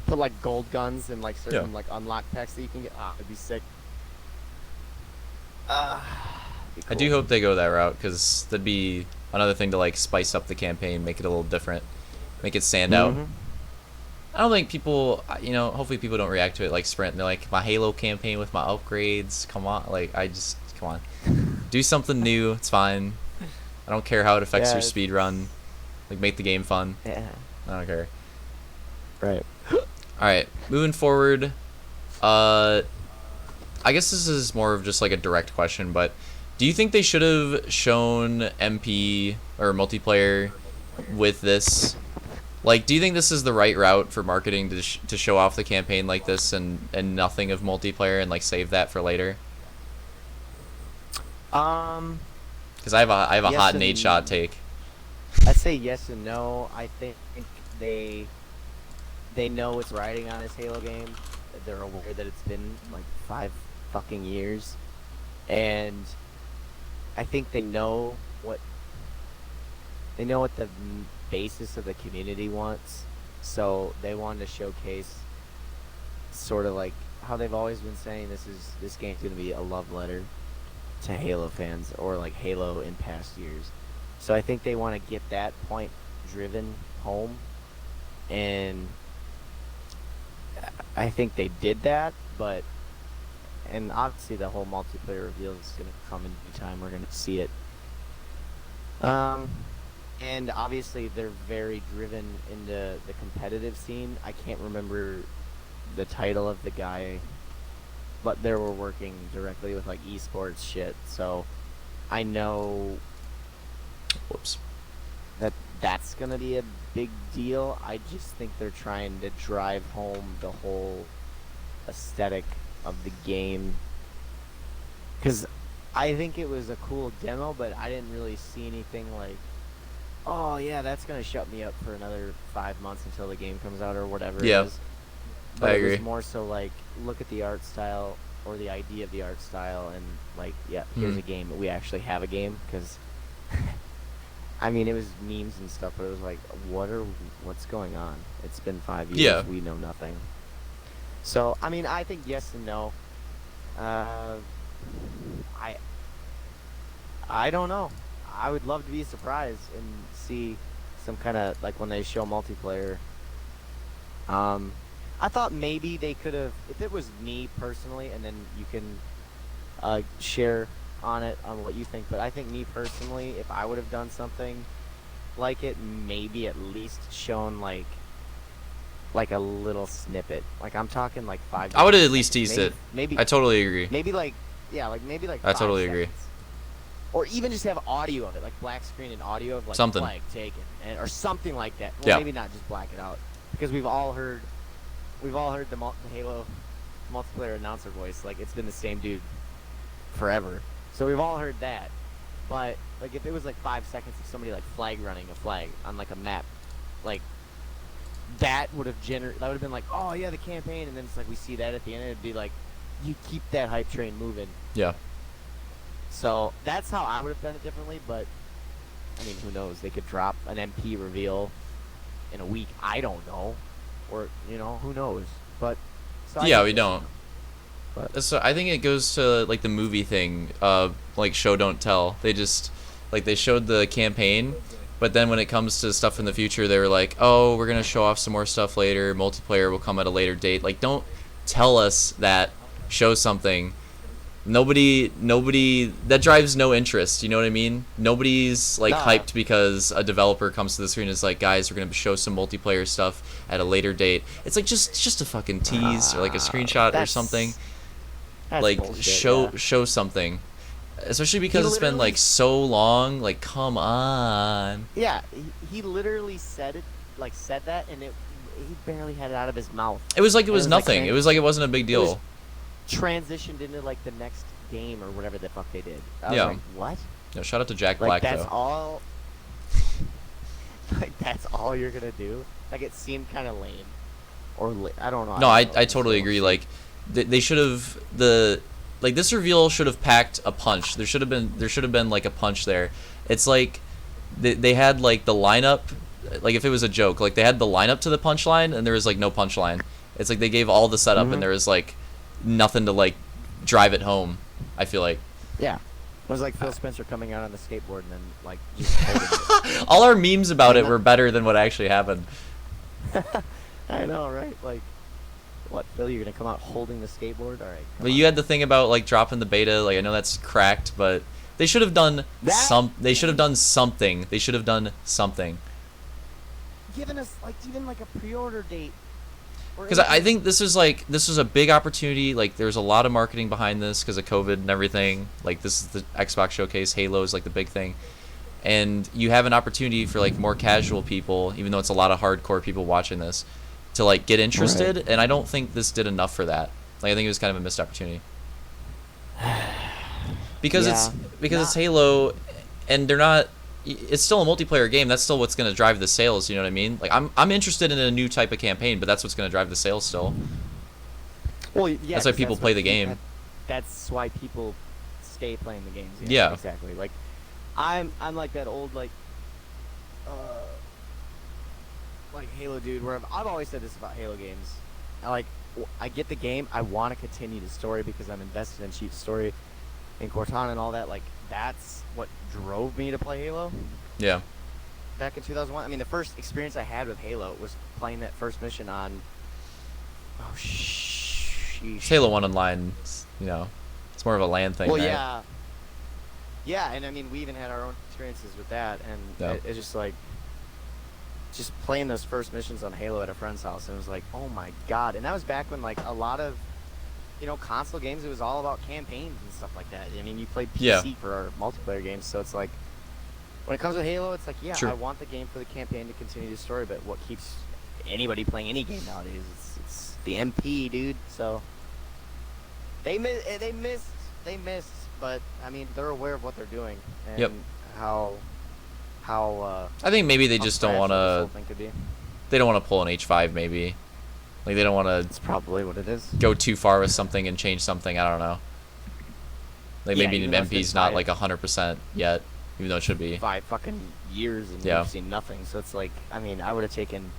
Put like gold guns and like Yeah. certain like unlock packs that you can get. It'd be sick. Be I do cool. hope they go that route because that'd be another thing to like spice up the campaign, make it a little different, make it stand out. Mhm. I don't think people, hopefully people don't react to it like Sprint. They're like, my Halo campaign with my upgrades. Come on, like come on, do something new. It's fine. I don't care how it affects Yeah, your speed run. Like, make the game fun. Yeah. I don't care. Right. All right, moving forward. I guess this is more of just like a direct question, but do you think they should have shown MP or multiplayer with this? Like, do you think this is the right route for marketing to show off the campaign like this and nothing of multiplayer and like save that for later? Um, Because I have a Yes hot and- Nate shot take. I'd say yes and no. I think they they know it's riding on this Halo game. They're aware that it's been like 5 fucking years, and I think they know what the basis of the community wants. So they wanted to showcase sort of like how they've always been saying this game's gonna be a love letter to Halo fans, or like Halo in past years. So I think they want to get that point driven home, and I think they did that. But and obviously the whole multiplayer reveal is gonna come in due time. We're gonna see it. And obviously they're very driven into the competitive scene. I can't remember the title of the guy, but they were working directly with like esports shit. So I know Whoops. that that's gonna be a big deal. I just think they're trying to drive home the whole aesthetic of the game, because I think it was a cool demo, but I didn't really see anything like, oh yeah, that's gonna shut me up for another 5 months until the game comes out or whatever Yeah, it is. But I it was agree. more so like, look at the art style or the idea of the art style, and like, yeah, here's Mhm. a game. We actually have a game, because I mean, it was memes and stuff, but it was like, what's going on? It's been 5 years. Yeah. We know nothing. So, I mean, I think yes and no. I I don't know. I would love to be surprised and see some kind of like when they show multiplayer. I thought maybe they could have, if it was me personally, and then you can share on it on what you think. But I think me personally, if I would have done something like it, maybe at least shown like a little snippet. Like I'm talking like 5. I would have at least teased maybe, it. Maybe I totally agree. maybe like yeah, like maybe like I 5 totally agree. seconds. Or even just have audio of it, like black screen and audio of like Something. flag taken, or something like that. Well, Yeah. maybe not just black it out, because we've all heard the Halo multiplayer announcer voice. Like it's been the same dude forever, so we've all heard that. But like if it was like 5 seconds of somebody like flag running a flag on like a map, like that would have been like, oh yeah, the campaign, and then it's like we see that at the end, and it'd be like, you keep that hype train moving. Yeah. So that's how I would have done it differently, but I mean, who knows? They could drop an MP reveal in a week. I don't know, or who knows? But so I Yeah, think we yes don't. and no. But So I think it goes to like the movie thing, like show don't tell. They just like they showed the campaign, but then when it comes to stuff in the future, they were like, "Oh, we're gonna show off some more stuff later. Multiplayer will come at a later date." Like, don't tell us that. Show something. Nobody that drives no interest. You know what I mean? Nobody's like Nah. hyped because a developer comes to the screen and is like, "Guys, we're gonna show some multiplayer stuff at a later date." It's like just a fucking tease or like a screenshot or that's- something. that's Like bullshit, show something, especially because it's been literally like so long. Like, come on. Yeah, he literally said that, and he barely had it out of his mouth. It was like it And was it was like nothing. It was like it wasn't a big it was deal. transitioned into like the next game or whatever the fuck they did. I was Yeah. like, what? No, shout out to Jack Like Black that's though. all. Like that's all you're gonna do? Like it seemed kind of lame, or I don't know. No, I don't know. totally agree. Like they should have like this reveal should have packed a punch. There should have been like a punch there. It's like they had like the lineup, like if it was a joke, like they had the lineup to the punchline and there was like no punchline. It's like they gave all the setup and there was like nothing to like drive it home. I feel like Yeah. It was like Phil Spencer coming out on the skateboard and then like just holding it. all our memes about it were better than what actually happened. I know, right? Like, what, Phil? You're gonna come out holding the skateboard? All right. But you had the thing about like dropping the beta. Like I know that's cracked, but they should have done They should have done something. They should have done something. Giving us like even like a pre-order date. Because I think this was a big opportunity. Like there's a lot of marketing behind this because of COVID and everything. Like this is the Xbox showcase. Halo is like the big thing, and you have an opportunity for like more casual people, even though it's a lot of hardcore people watching this, to like get interested. Right. And I don't think this did enough for that. Like I think it was kind of a missed opportunity. Because it's Halo, and they're not. It's still a multiplayer game. That's still what's going to drive the sales. You know what I mean? Like I'm interested in a new type of campaign, but that's what's going to drive the sales still. Well, yeah. That's why people play the game. That's why people stay playing the games. Yeah. Exactly. Like, I'm like that old like Halo dude. Where I've always said this about Halo games. I get the game. I want to continue the story because I'm invested in Chief's story, in Cortana and all that. Like that's what drove me to play Halo. Yeah. Back in 2001. I mean, the first experience I had with Halo was playing that first mission on. Oh, sheesh. It's Halo 1 Online, you know, it's more of a LAN thing. Well, right? yeah. Yeah, and I mean, we even had our own experiences with that, and it's just like, just playing those first missions on Halo at a friend's house, and it was like, oh my god. And that was back when, like, a lot of, console games, it was all about campaigns and stuff like that. I mean, you played PC for our multiplayer games, so it's like, when it comes to Halo, it's like, yeah, Sure. I want the game for the campaign to continue the story, but what keeps anybody playing any game nowadays, it's the MP, dude. So they missed, but I mean, they're aware of what they're doing and how I think maybe they just don't want to. thing could be. They don't want to pull an H5 maybe. Like they don't want to It's probably what it is. go too far with something and change something. I don't know. Like Yeah, maybe even though it's MP's been not like 100% yet, even though it should be. 5 fucking years and Yeah. we've seen nothing. So it's like, I mean, I would have taken.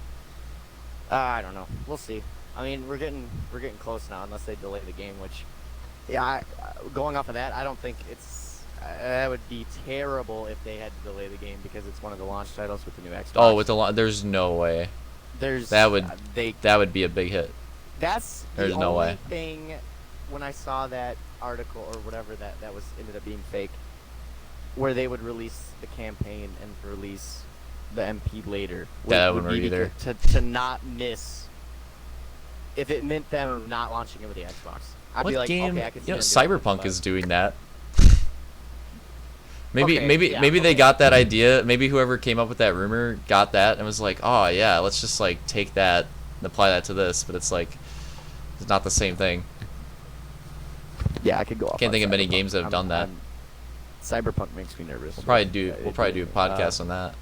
I don't know. We'll see. I mean, we're getting close now, unless they delay the game. Which, yeah, going off of that, I don't think it's. That would be terrible if they had to delay the game because it's one of the launch titles with the new Xbox. Oh, with the there's no way. That would be a big hit. That's There's the no only way. thing when I saw that article or whatever that was ended up being fake, where they would release the campaign and release the MP later. That wouldn't work either. To not miss. If it meant them not launching it with the Xbox, I'd What be like, game? okay, I can see You know, them doing it, Cyberpunk but- is doing that. Maybe Okay, maybe yeah, maybe they okay. got that idea. Maybe whoever came up with that rumor got that and was like, "Oh yeah, let's just like take that and apply that to this." But it's like it's not the same thing. Yeah, I could go off. Can't on think of many Cyberpunk. games that have done that. Cyberpunk makes me nervous. We'll probably do a It- podcast on that.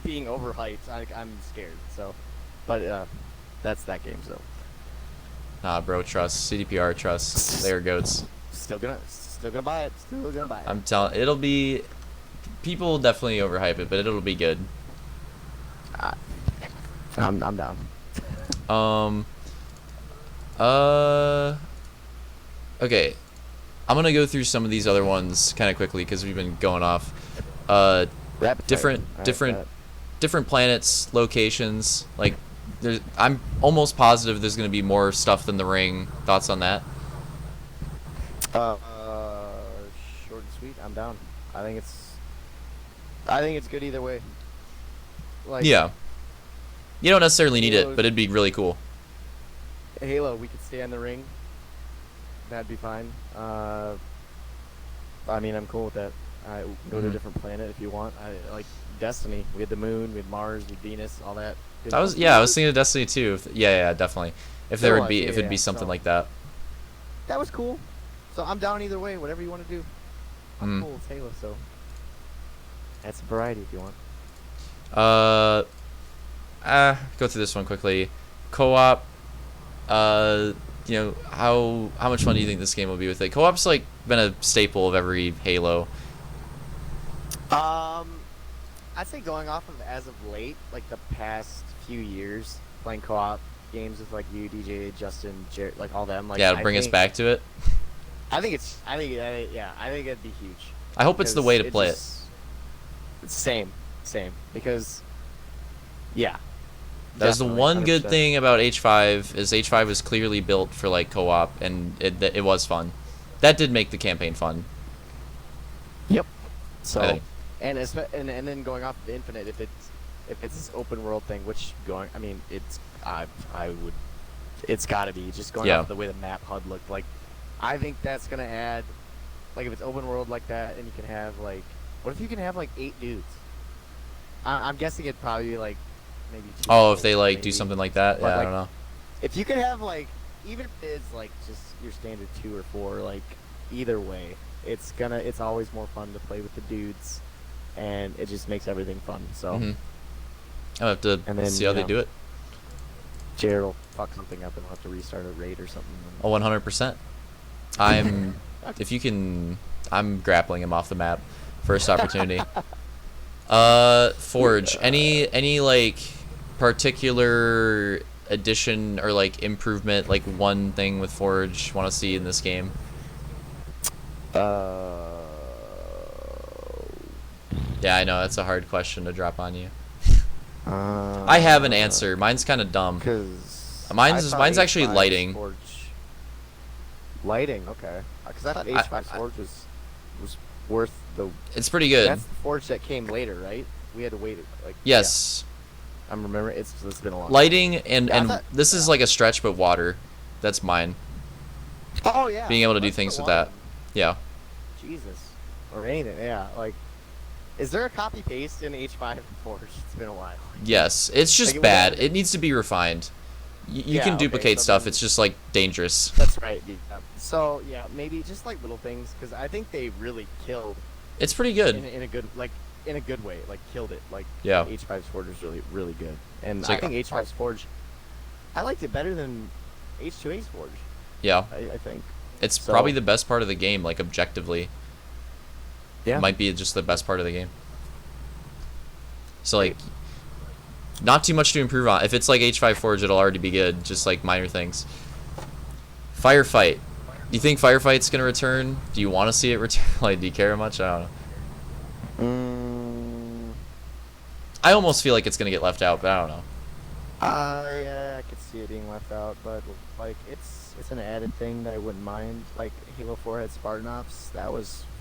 being overhyped, I'm scared. So, but that's that game. So, Nah, bro, trust CDPR, trust. They are goats. still gonna buy it. Still gonna buy it. I'm telling. It'll be. People will definitely overhype it, but it'll be good. I'm down. Okay. I'm gonna go through some of these other ones kind of quickly because we've been going off. Rapid Different fire. All right, different got it. different planets, locations. Like, I'm almost positive there's gonna be more stuff than the ring. Thoughts on that? Short and sweet. I'm down. I think it's good either way. Like, Yeah. You don't necessarily need it, Halo's- but it'd be really cool. Halo, we could stay on the ring. That'd be fine. I mean, I'm cool with that. I go to a Mhm. different planet if you want. I like Destiny. We had the moon, we had Mars, we had Venus, all that. I was thinking of Destiny 2. Yeah, definitely. If there There would be, was, if yeah, it'd be yeah, something so- like that. That was cool. So I'm down either way. Whatever you want to do. I'm Mm. cool with Halo. So that's a variety if you want. Go through this one quickly. Co-op. how much fun do you think this game will be with it? Co-op's like been a staple of every Halo. I'd say going off of as of late, like the past few years, playing co-op games with like you, DJ, Justin, Jared, like all them. Like, Yeah, it'll bring us back to it. I think it'd be huge. I hope it's the way to play it. It's same, because, yeah. That was the definitely, one good 100%. thing about H5 is H5 was clearly built for like co-op, and it was fun. That did make the campaign fun. Yep. I So, think. and then going off of Infinite, if it's this open world thing, which I mean, it's got to be just going Yeah. off the way the map HUD looked. Like, I think that's gonna add, like, if it's open world like that, and you can have like, what if you can have like 8 dudes? I'm guessing it'd probably be like maybe 2. Oh, if they like do maybe. something like that, But, yeah, I like, don't know. If you could have like, even if it's like just your standard 2 or 4, like either way, it's always more fun to play with the dudes, and it just makes everything fun. So Mhm. I'll have to And then, see how they do it. Jared will fuck something up and we'll have to restart a raid or something. Oh, 100%. If you can, I'm grappling him off the map. First opportunity. Forge. Any like particular addition or like improvement, like one thing with Forge want to see in this game? Yeah, I know that's a hard question to drop on you. I have an answer. Mine's kind of dumb. Because Mine's actually lighting. Lighting, okay. Because I thought H5 Forge was worth the. It's pretty good. That's the Forge that came later, right? We had to wait like. Yes. Yeah. I'm remembering. It's been a long. Lighting and Yeah, I and thought- this is like a stretch, but water. That's mine. Oh yeah. Being able to do That's things the with that. one. Yeah. Jesus. Or anything, yeah. Like, is there a copy paste in H5 Forge? It's been a while. Yes. It's just Like, it bad. was- It needs to be refined. You Yeah, can okay, duplicate so stuff. then- It's just like dangerous. That's right. Yeah. So yeah, maybe just like little things, because I think they really killed It's pretty good. in a good in a good way, like killed it. Like Yeah. H5's Forge is really good, and It's I like- think H5's Forge, I liked it better than H2A's Forge. Yeah. I think. It's So- probably the best part of the game, like objectively. Yeah. It might be just the best part of the game. So like not too much to improve on. If it's like H5 Forge, it'll already be good, just like minor things. Firefight. Do you think Firefight's gonna return? Do you want to see it return? Like, do you care much? I don't know. I almost feel like it's gonna get left out, but I don't know. Yeah, I could see it being left out, but like it's an added thing that I wouldn't mind. Like Halo 4 had Spartan Ops.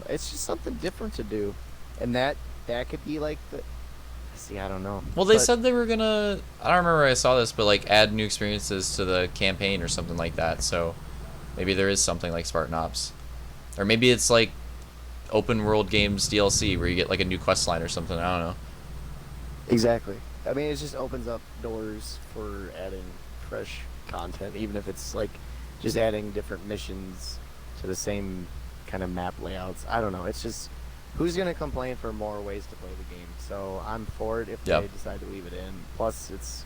It's just something different to do, and that could be like the. See, I don't know. Well, they But- said they were gonna. I don't remember where I saw this, but like add new experiences to the campaign or something like that. So maybe there is something like Spartan Ops, or maybe it's like open world games DLC where you get like a new quest line or something. I don't know. Exactly. I mean, it just opens up doors for adding fresh content, even if it's like just adding different missions to the same kind of map layouts. I don't know. It's just who's gonna complain for more ways to play the game? So I'm for it if Yep. they decide to leave it in. Plus, it's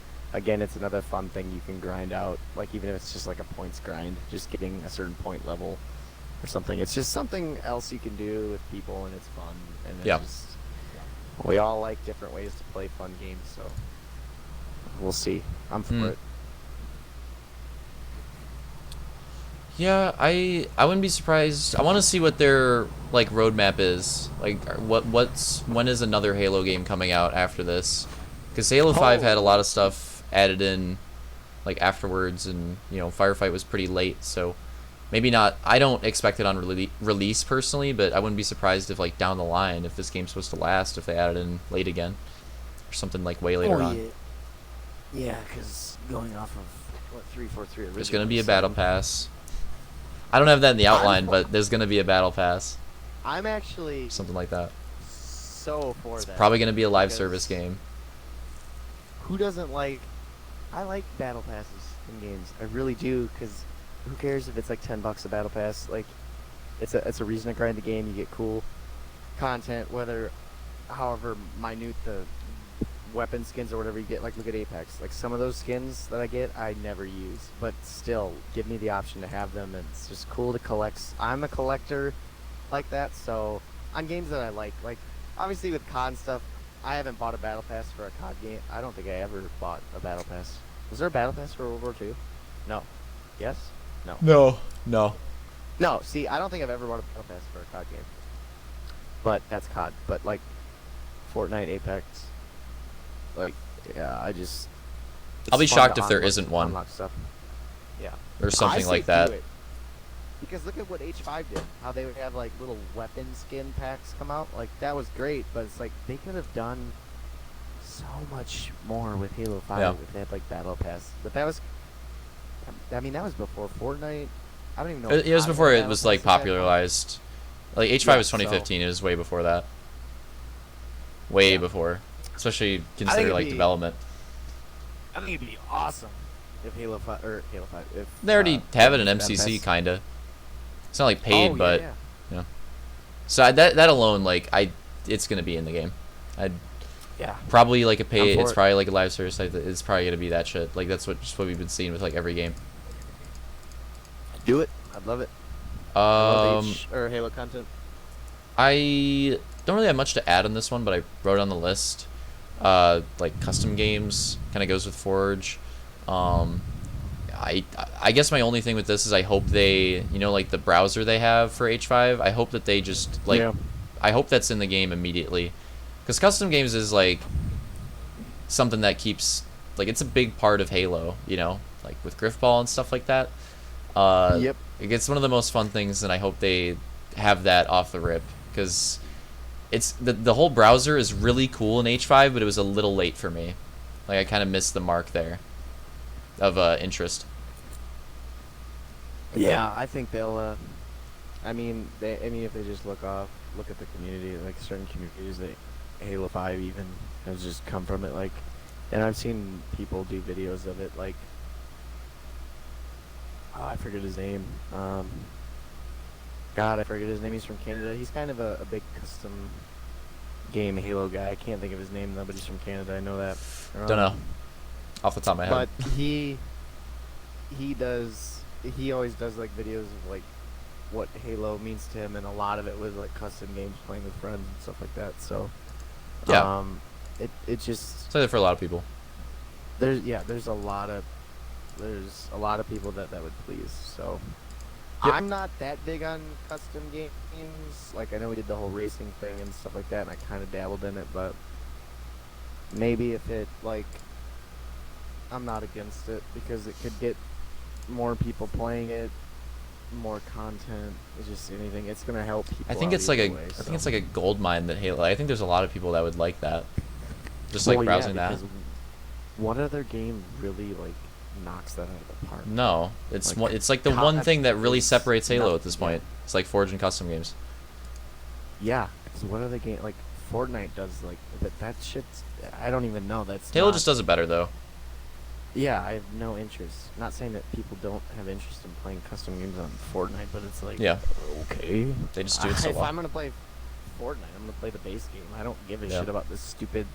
another fun thing you can grind out. Like even if it's just like a points grind, just getting a certain point level or something. It's just something else you can do with people, and it's fun. And it's Yeah. just we all like different ways to play fun games, so we'll see. I'm for Mm. it. Yeah, I wouldn't be surprised. I want to see what their like roadmap is. Like when is another Halo game coming out after this? Because Halo 5 had a lot of stuff added in like afterwards, and Firefight was pretty late, so maybe not. I don't expect it on release personally, but I wouldn't be surprised if like down the line, if this game's supposed to last, if they added in late again or something like way later on. Yeah, because going off of what 343 There's gonna be a battle pass. I don't have that in the outline, but there's gonna be a battle pass, I'm actually something like that. so for It's that. probably gonna be a live because service game. Who doesn't like? I like battle passes in games. I really do, because who cares if it's like $10 a battle pass? Like, it's a reason to grind the game. You get cool content, however minute the weapon skins or whatever you get. Like look at Apex. Like some of those skins that I get, I never use, but still give me the option to have them. And it's just cool to collect. I'm a collector like that, so on games that I like obviously with COD stuff, I haven't bought a battle pass for a COD game. I don't think I ever bought a battle pass. Was there a battle pass for World War II? No. Yes? No. No. No, see, I don't think I've ever bought a battle pass for a COD game. But that's COD. But like Fortnite, Apex, like yeah, I'll be it's fun shocked to if there unlock- isn't one unlock stuff. Yeah. or something I say like that. do it. Because look at what H5 did. How they would have like little weapon skin packs come out. Like that was great, but it's like they could have done so much more with Halo 5 Yeah. if they had like battle pass. But that was, I mean, that was before Fortnite. I don't even know. It was COD before had it battle was like passes at that point. popularized. Like H5 Yeah, was 2015. It was way before that. Way Yeah. before, especially think consider it'd like be- development. I think it'd be awesome if Halo 5 or Halo 5. If They already have it in battle MCC pass- kinda. It's not like paid, Oh, but yeah. so that alone, like it's gonna be in the game. I'd Yeah. probably like a pay. I'm for It's it. probably like a live service. It's probably gonna be that shit. Like that's just what we've been seeing with like every game. Do it. I'd love it. I love Um, or Halo content. I don't really have much to add on this one, but I wrote on the list. Like custom games kind of goes with Forge. I guess my only thing with this is I hope they, like the browser they have for H5. I hope that they just like, Yeah. I hope that's in the game immediately, because custom games is like something that keeps like it's a big part of Halo. Like with Griffball and stuff like that. Yep. It's one of the most fun things, and I hope they have that off the rip, because it's the whole browser is really cool in H5, but it was a little late for me. Like I kind of missed the mark there of interest. Yeah, I think they'll. I mean, if they just look at the community, like certain communities that Halo 5 even has just come from it. Like, and I've seen people do videos of it. Like, oh, I forget his name. God, I forget his name. He's from Canada. He's kind of a big custom game Halo guy. I can't think of his name though, but he's from Canada. I know that. Don't know off the top of my head. But he always does like videos of like what Halo means to him, and a lot of it was like custom games, playing with friends and stuff like that. So Yeah. it just It's like that for a lot of people. there's a lot of people that would please. So Yep. I'm not that big on custom games. Like I know we did the whole racing thing and stuff like that, and I kind of dabbled in it, but maybe if it like I'm not against it because it could get more people playing it, more content. It's just anything. It's gonna help people. I think out it's like either a way, I so. think it's like a gold mine that Halo. I think there's a lot of people that would like that. Just like Well, browsing yeah, that. because what other game really like knocks that out of the park? No, it's Like, one, it's like the COD one thing that really is separates Halo not- at this yeah. point. It's like Forge and custom games. Yeah, because what other game like Fortnite does like that shit's. I don't even know. That's Halo not- just does it better though. Yeah, I have no interest. Not saying that people don't have interest in playing custom games on Fortnite, but it's like Yeah. okay. They just do it so if well. I'm gonna play Fortnite, I'm gonna play the base game. I don't give a Yeah. shit about this stupid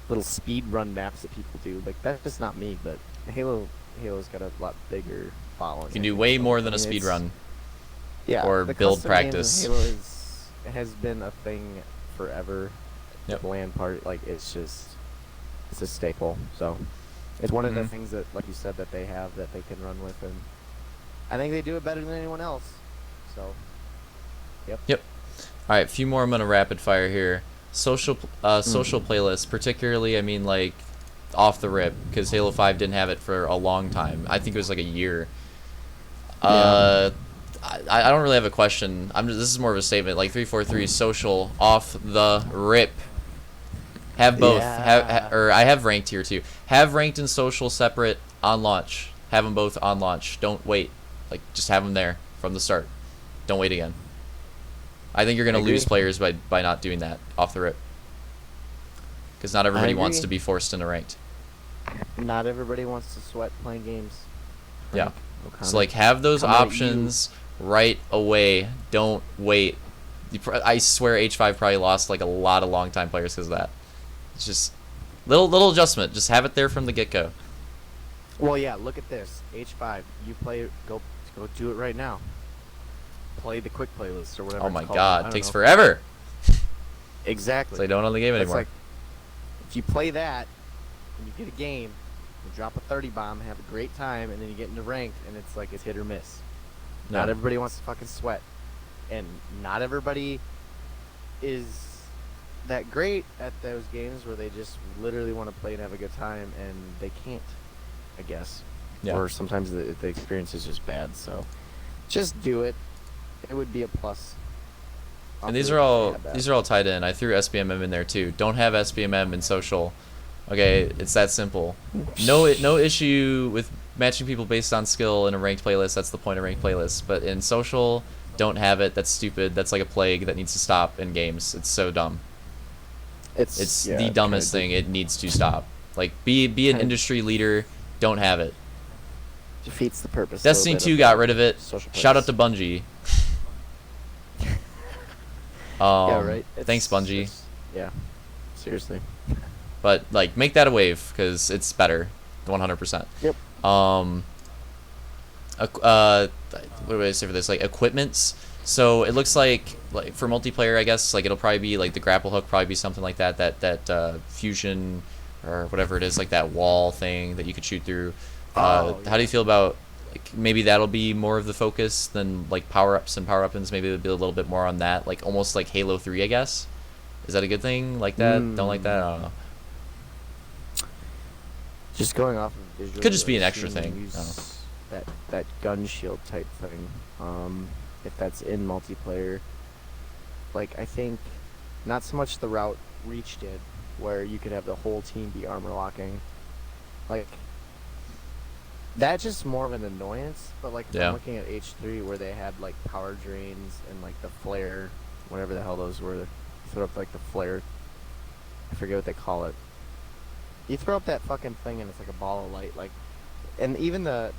little speed run maps that people do. Like that's just not me. But Halo's got a lot bigger following. You can I do think, way so, more I thin a mean, speed it's- run. Yeah, or the build custom games in practice. Halo has been a thing forever. Yep. The LAN part, like it's a staple. So it's one of the Mhm. things that, like you said, that they have that they can run with, and I think they do it better than anyone else. So, yep. All right, a few more. I'm gonna rapid fire here. Social playlists, particularly. I mean, like off the rip, because Halo 5 didn't have it for a long time. I think it was like a year. I don't really have a question. This is more of a statement. Like 343 social off the rip. Have both. Yeah. Or I have ranked here too. Have ranked and social separate on launch. Have them both on launch. Don't wait. Like just have them there from the start. Don't wait again. I think you're gonna agree. lose players by not doing that off the rip. Because not everybody wants agree. to be forced into ranked. Not everybody wants to sweat playing games. Yeah. Frank O'Connor. So like have those Coming at you. options right away. Don't wait. I swear H5 probably lost like a lot of long time players because of that. It's just Little adjustment. Just have it there from the get go. Well, yeah. Look at this. H5. You play. Go do it right now. Play the quick playlist or whatever. Oh it's my called. I god, don't takes know. forever. Exactly. So they don't own the game That's anymore. like, if you play that, and you get a game, you drop a 30 bomb, have a great time, and then you get into ranked, and it's like it's hit or miss. No. Not everybody wants to fucking sweat, and not everybody is that great at those games where they just literally want to play and have a good time, and they can't, I guess. Yeah. Or sometimes the experience is just bad. So, just do it. It would be a plus. And these are all tied in. I threw SBMM in there too. Don't have SBMM in social. Okay, it's that simple. No issue with matching people based on skill in a ranked playlist. That's the point of ranked playlists. But in social, don't have it. That's stupid. That's like a plague that needs to stop in games. It's so dumb. It's the dumbest thing. It needs to stop. Like be an industry leader. Don't have it. Defeats the purpose. Destiny 2 got rid of it. Shout out to Bungie. Yeah, right. Thanks, Bungie. Yeah, seriously. But like, make that a wave because it's better, 100%. Yep. What do I say for this? Like equipments. So it looks like for multiplayer, I guess like it'll probably be like the grapple hook, probably be something like that. That fusion or whatever it is, like that wall thing that you could shoot through. How do you feel about? Like maybe that'll be more of the focus than like power-ups and power weapons. Maybe it'll be a little bit more on that, like almost like Halo 3, I guess. Is that a good thing? Like that? Don't like that? I don't know. Just going off of visual. Could just be an I've extra seen thing. them use I don't know. that gun shield type thing. If that's in multiplayer, like I think not so much the route Reach did, where you could have the whole team be armor locking. Like that's just more of an annoyance. But like if Yeah. I'm looking at H3 where they had like power drains and like the flare, whatever the hell those were, you throw up like the flare. I forget what they call it. You throw up that fucking thing and it's like a ball of light, like, and even the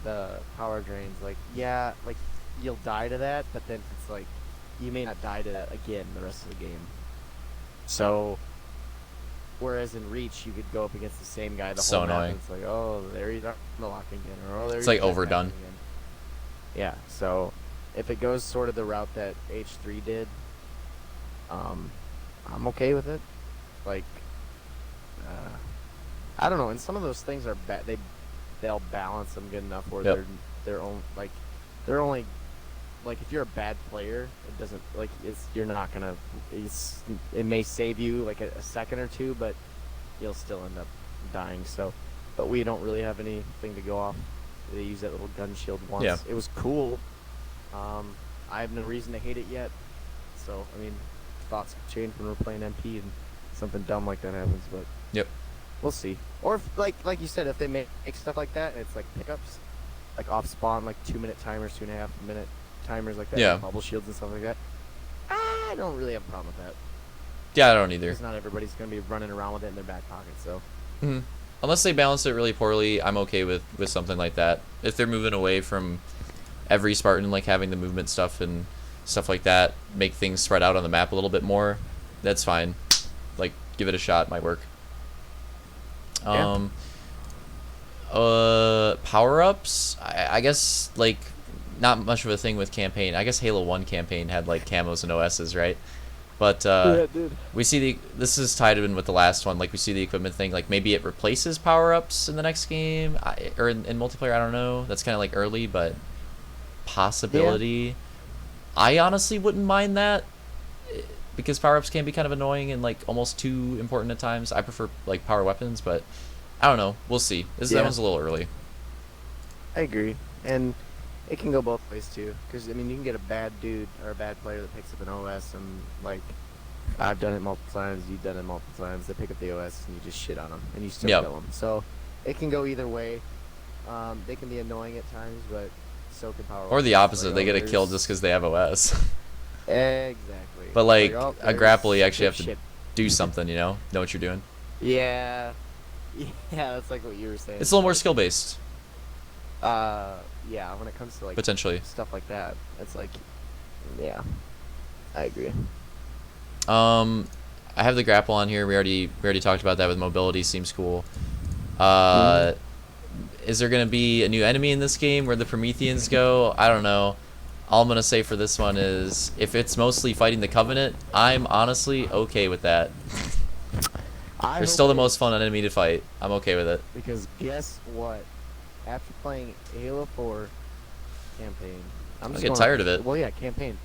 power drains, like, yeah, like you'll die to that, but then it's like you may not die to that again the rest of the game. So, whereas in Reach, you could go up against the same guy the So whole map, annoying. and it's like, oh, there he's armor locking again, or oh, there It's he's like overdone. jetpacking again. Yeah. So, if it goes sort of the route that H3 did, I'm okay with it. Like, I don't know, and some of those things are bad. They'll balance them good enough where Yep. they're only like if you're a bad player, it doesn't like you're not gonna. It may save you like a second or two, but you'll still end up dying. So, but we don't really have anything to go off. They use that little gun shield once. Yeah. It was cool. I have no reason to hate it yet. So I mean, thoughts change when we're playing MP and something dumb like that happens, but. Yep. We'll see. Or if, like you said, if they make stuff like that, and it's like pickups, like off spawn, like 2-minute timers, 2.5-minute timers like that, Yeah. bubble shields and stuff like that. I don't really have a problem with that. Yeah, I don't either. Because not everybody's gonna be running around with it in their back pocket. So Unless they balance it really poorly, I'm okay with something like that. If they're moving away from every Spartan, like having the movement stuff and stuff like that, make things spread out on the map a little bit more, that's fine. Like, give it a shot, might work. Yeah. Power-ups, I guess, like, not much of a thing with campaign. I guess Halo 1 campaign had, like, camos and OSs, right? But, dude. we see this is tied in with the last one, like, we see the equipment thing, like, maybe it replaces power-ups in the next game, or in multiplayer, I don't know. That's kind of, like, early, but possibility. I honestly wouldn't mind that, because power-ups can be kind of annoying and like almost too important at times. I prefer like power weapons, but I don't know. We'll see. That one's a little early. I agree, and it can go both ways too. Because I mean, you can get a bad dude or a bad player that picks up an OS, and like I've done it multiple times. You've done it multiple times. They pick up the OS and you just shit on them, and you still Yep. kill them. So it can go either way. They can be annoying at times, but so can power. Or the weapons. opposite, Like, they get a kill there's- just because they have OS. Exactly. But like oh, a there's grapple, you actually have good to shit. do something. Know what you're doing. Yeah. Yeah, that's like what you were saying. It's a little more skill based, Yeah, when it comes to like potentially. stuff like that, it's like, yeah, I agree. I have the grapple on here. We already talked about that with mobility. Seems cool. Is there gonna be a new enemy in this game where the Prometheans go? I don't know. All I'm gonna say for this one is if it's mostly fighting the Covenant, I'm honestly okay with that. I They're hope still the it most is, fun enemy to fight. I'm okay with it. because guess what? After playing Halo 4 campaign, I'm I just get going tired off- of it. Well, yeah, campaign.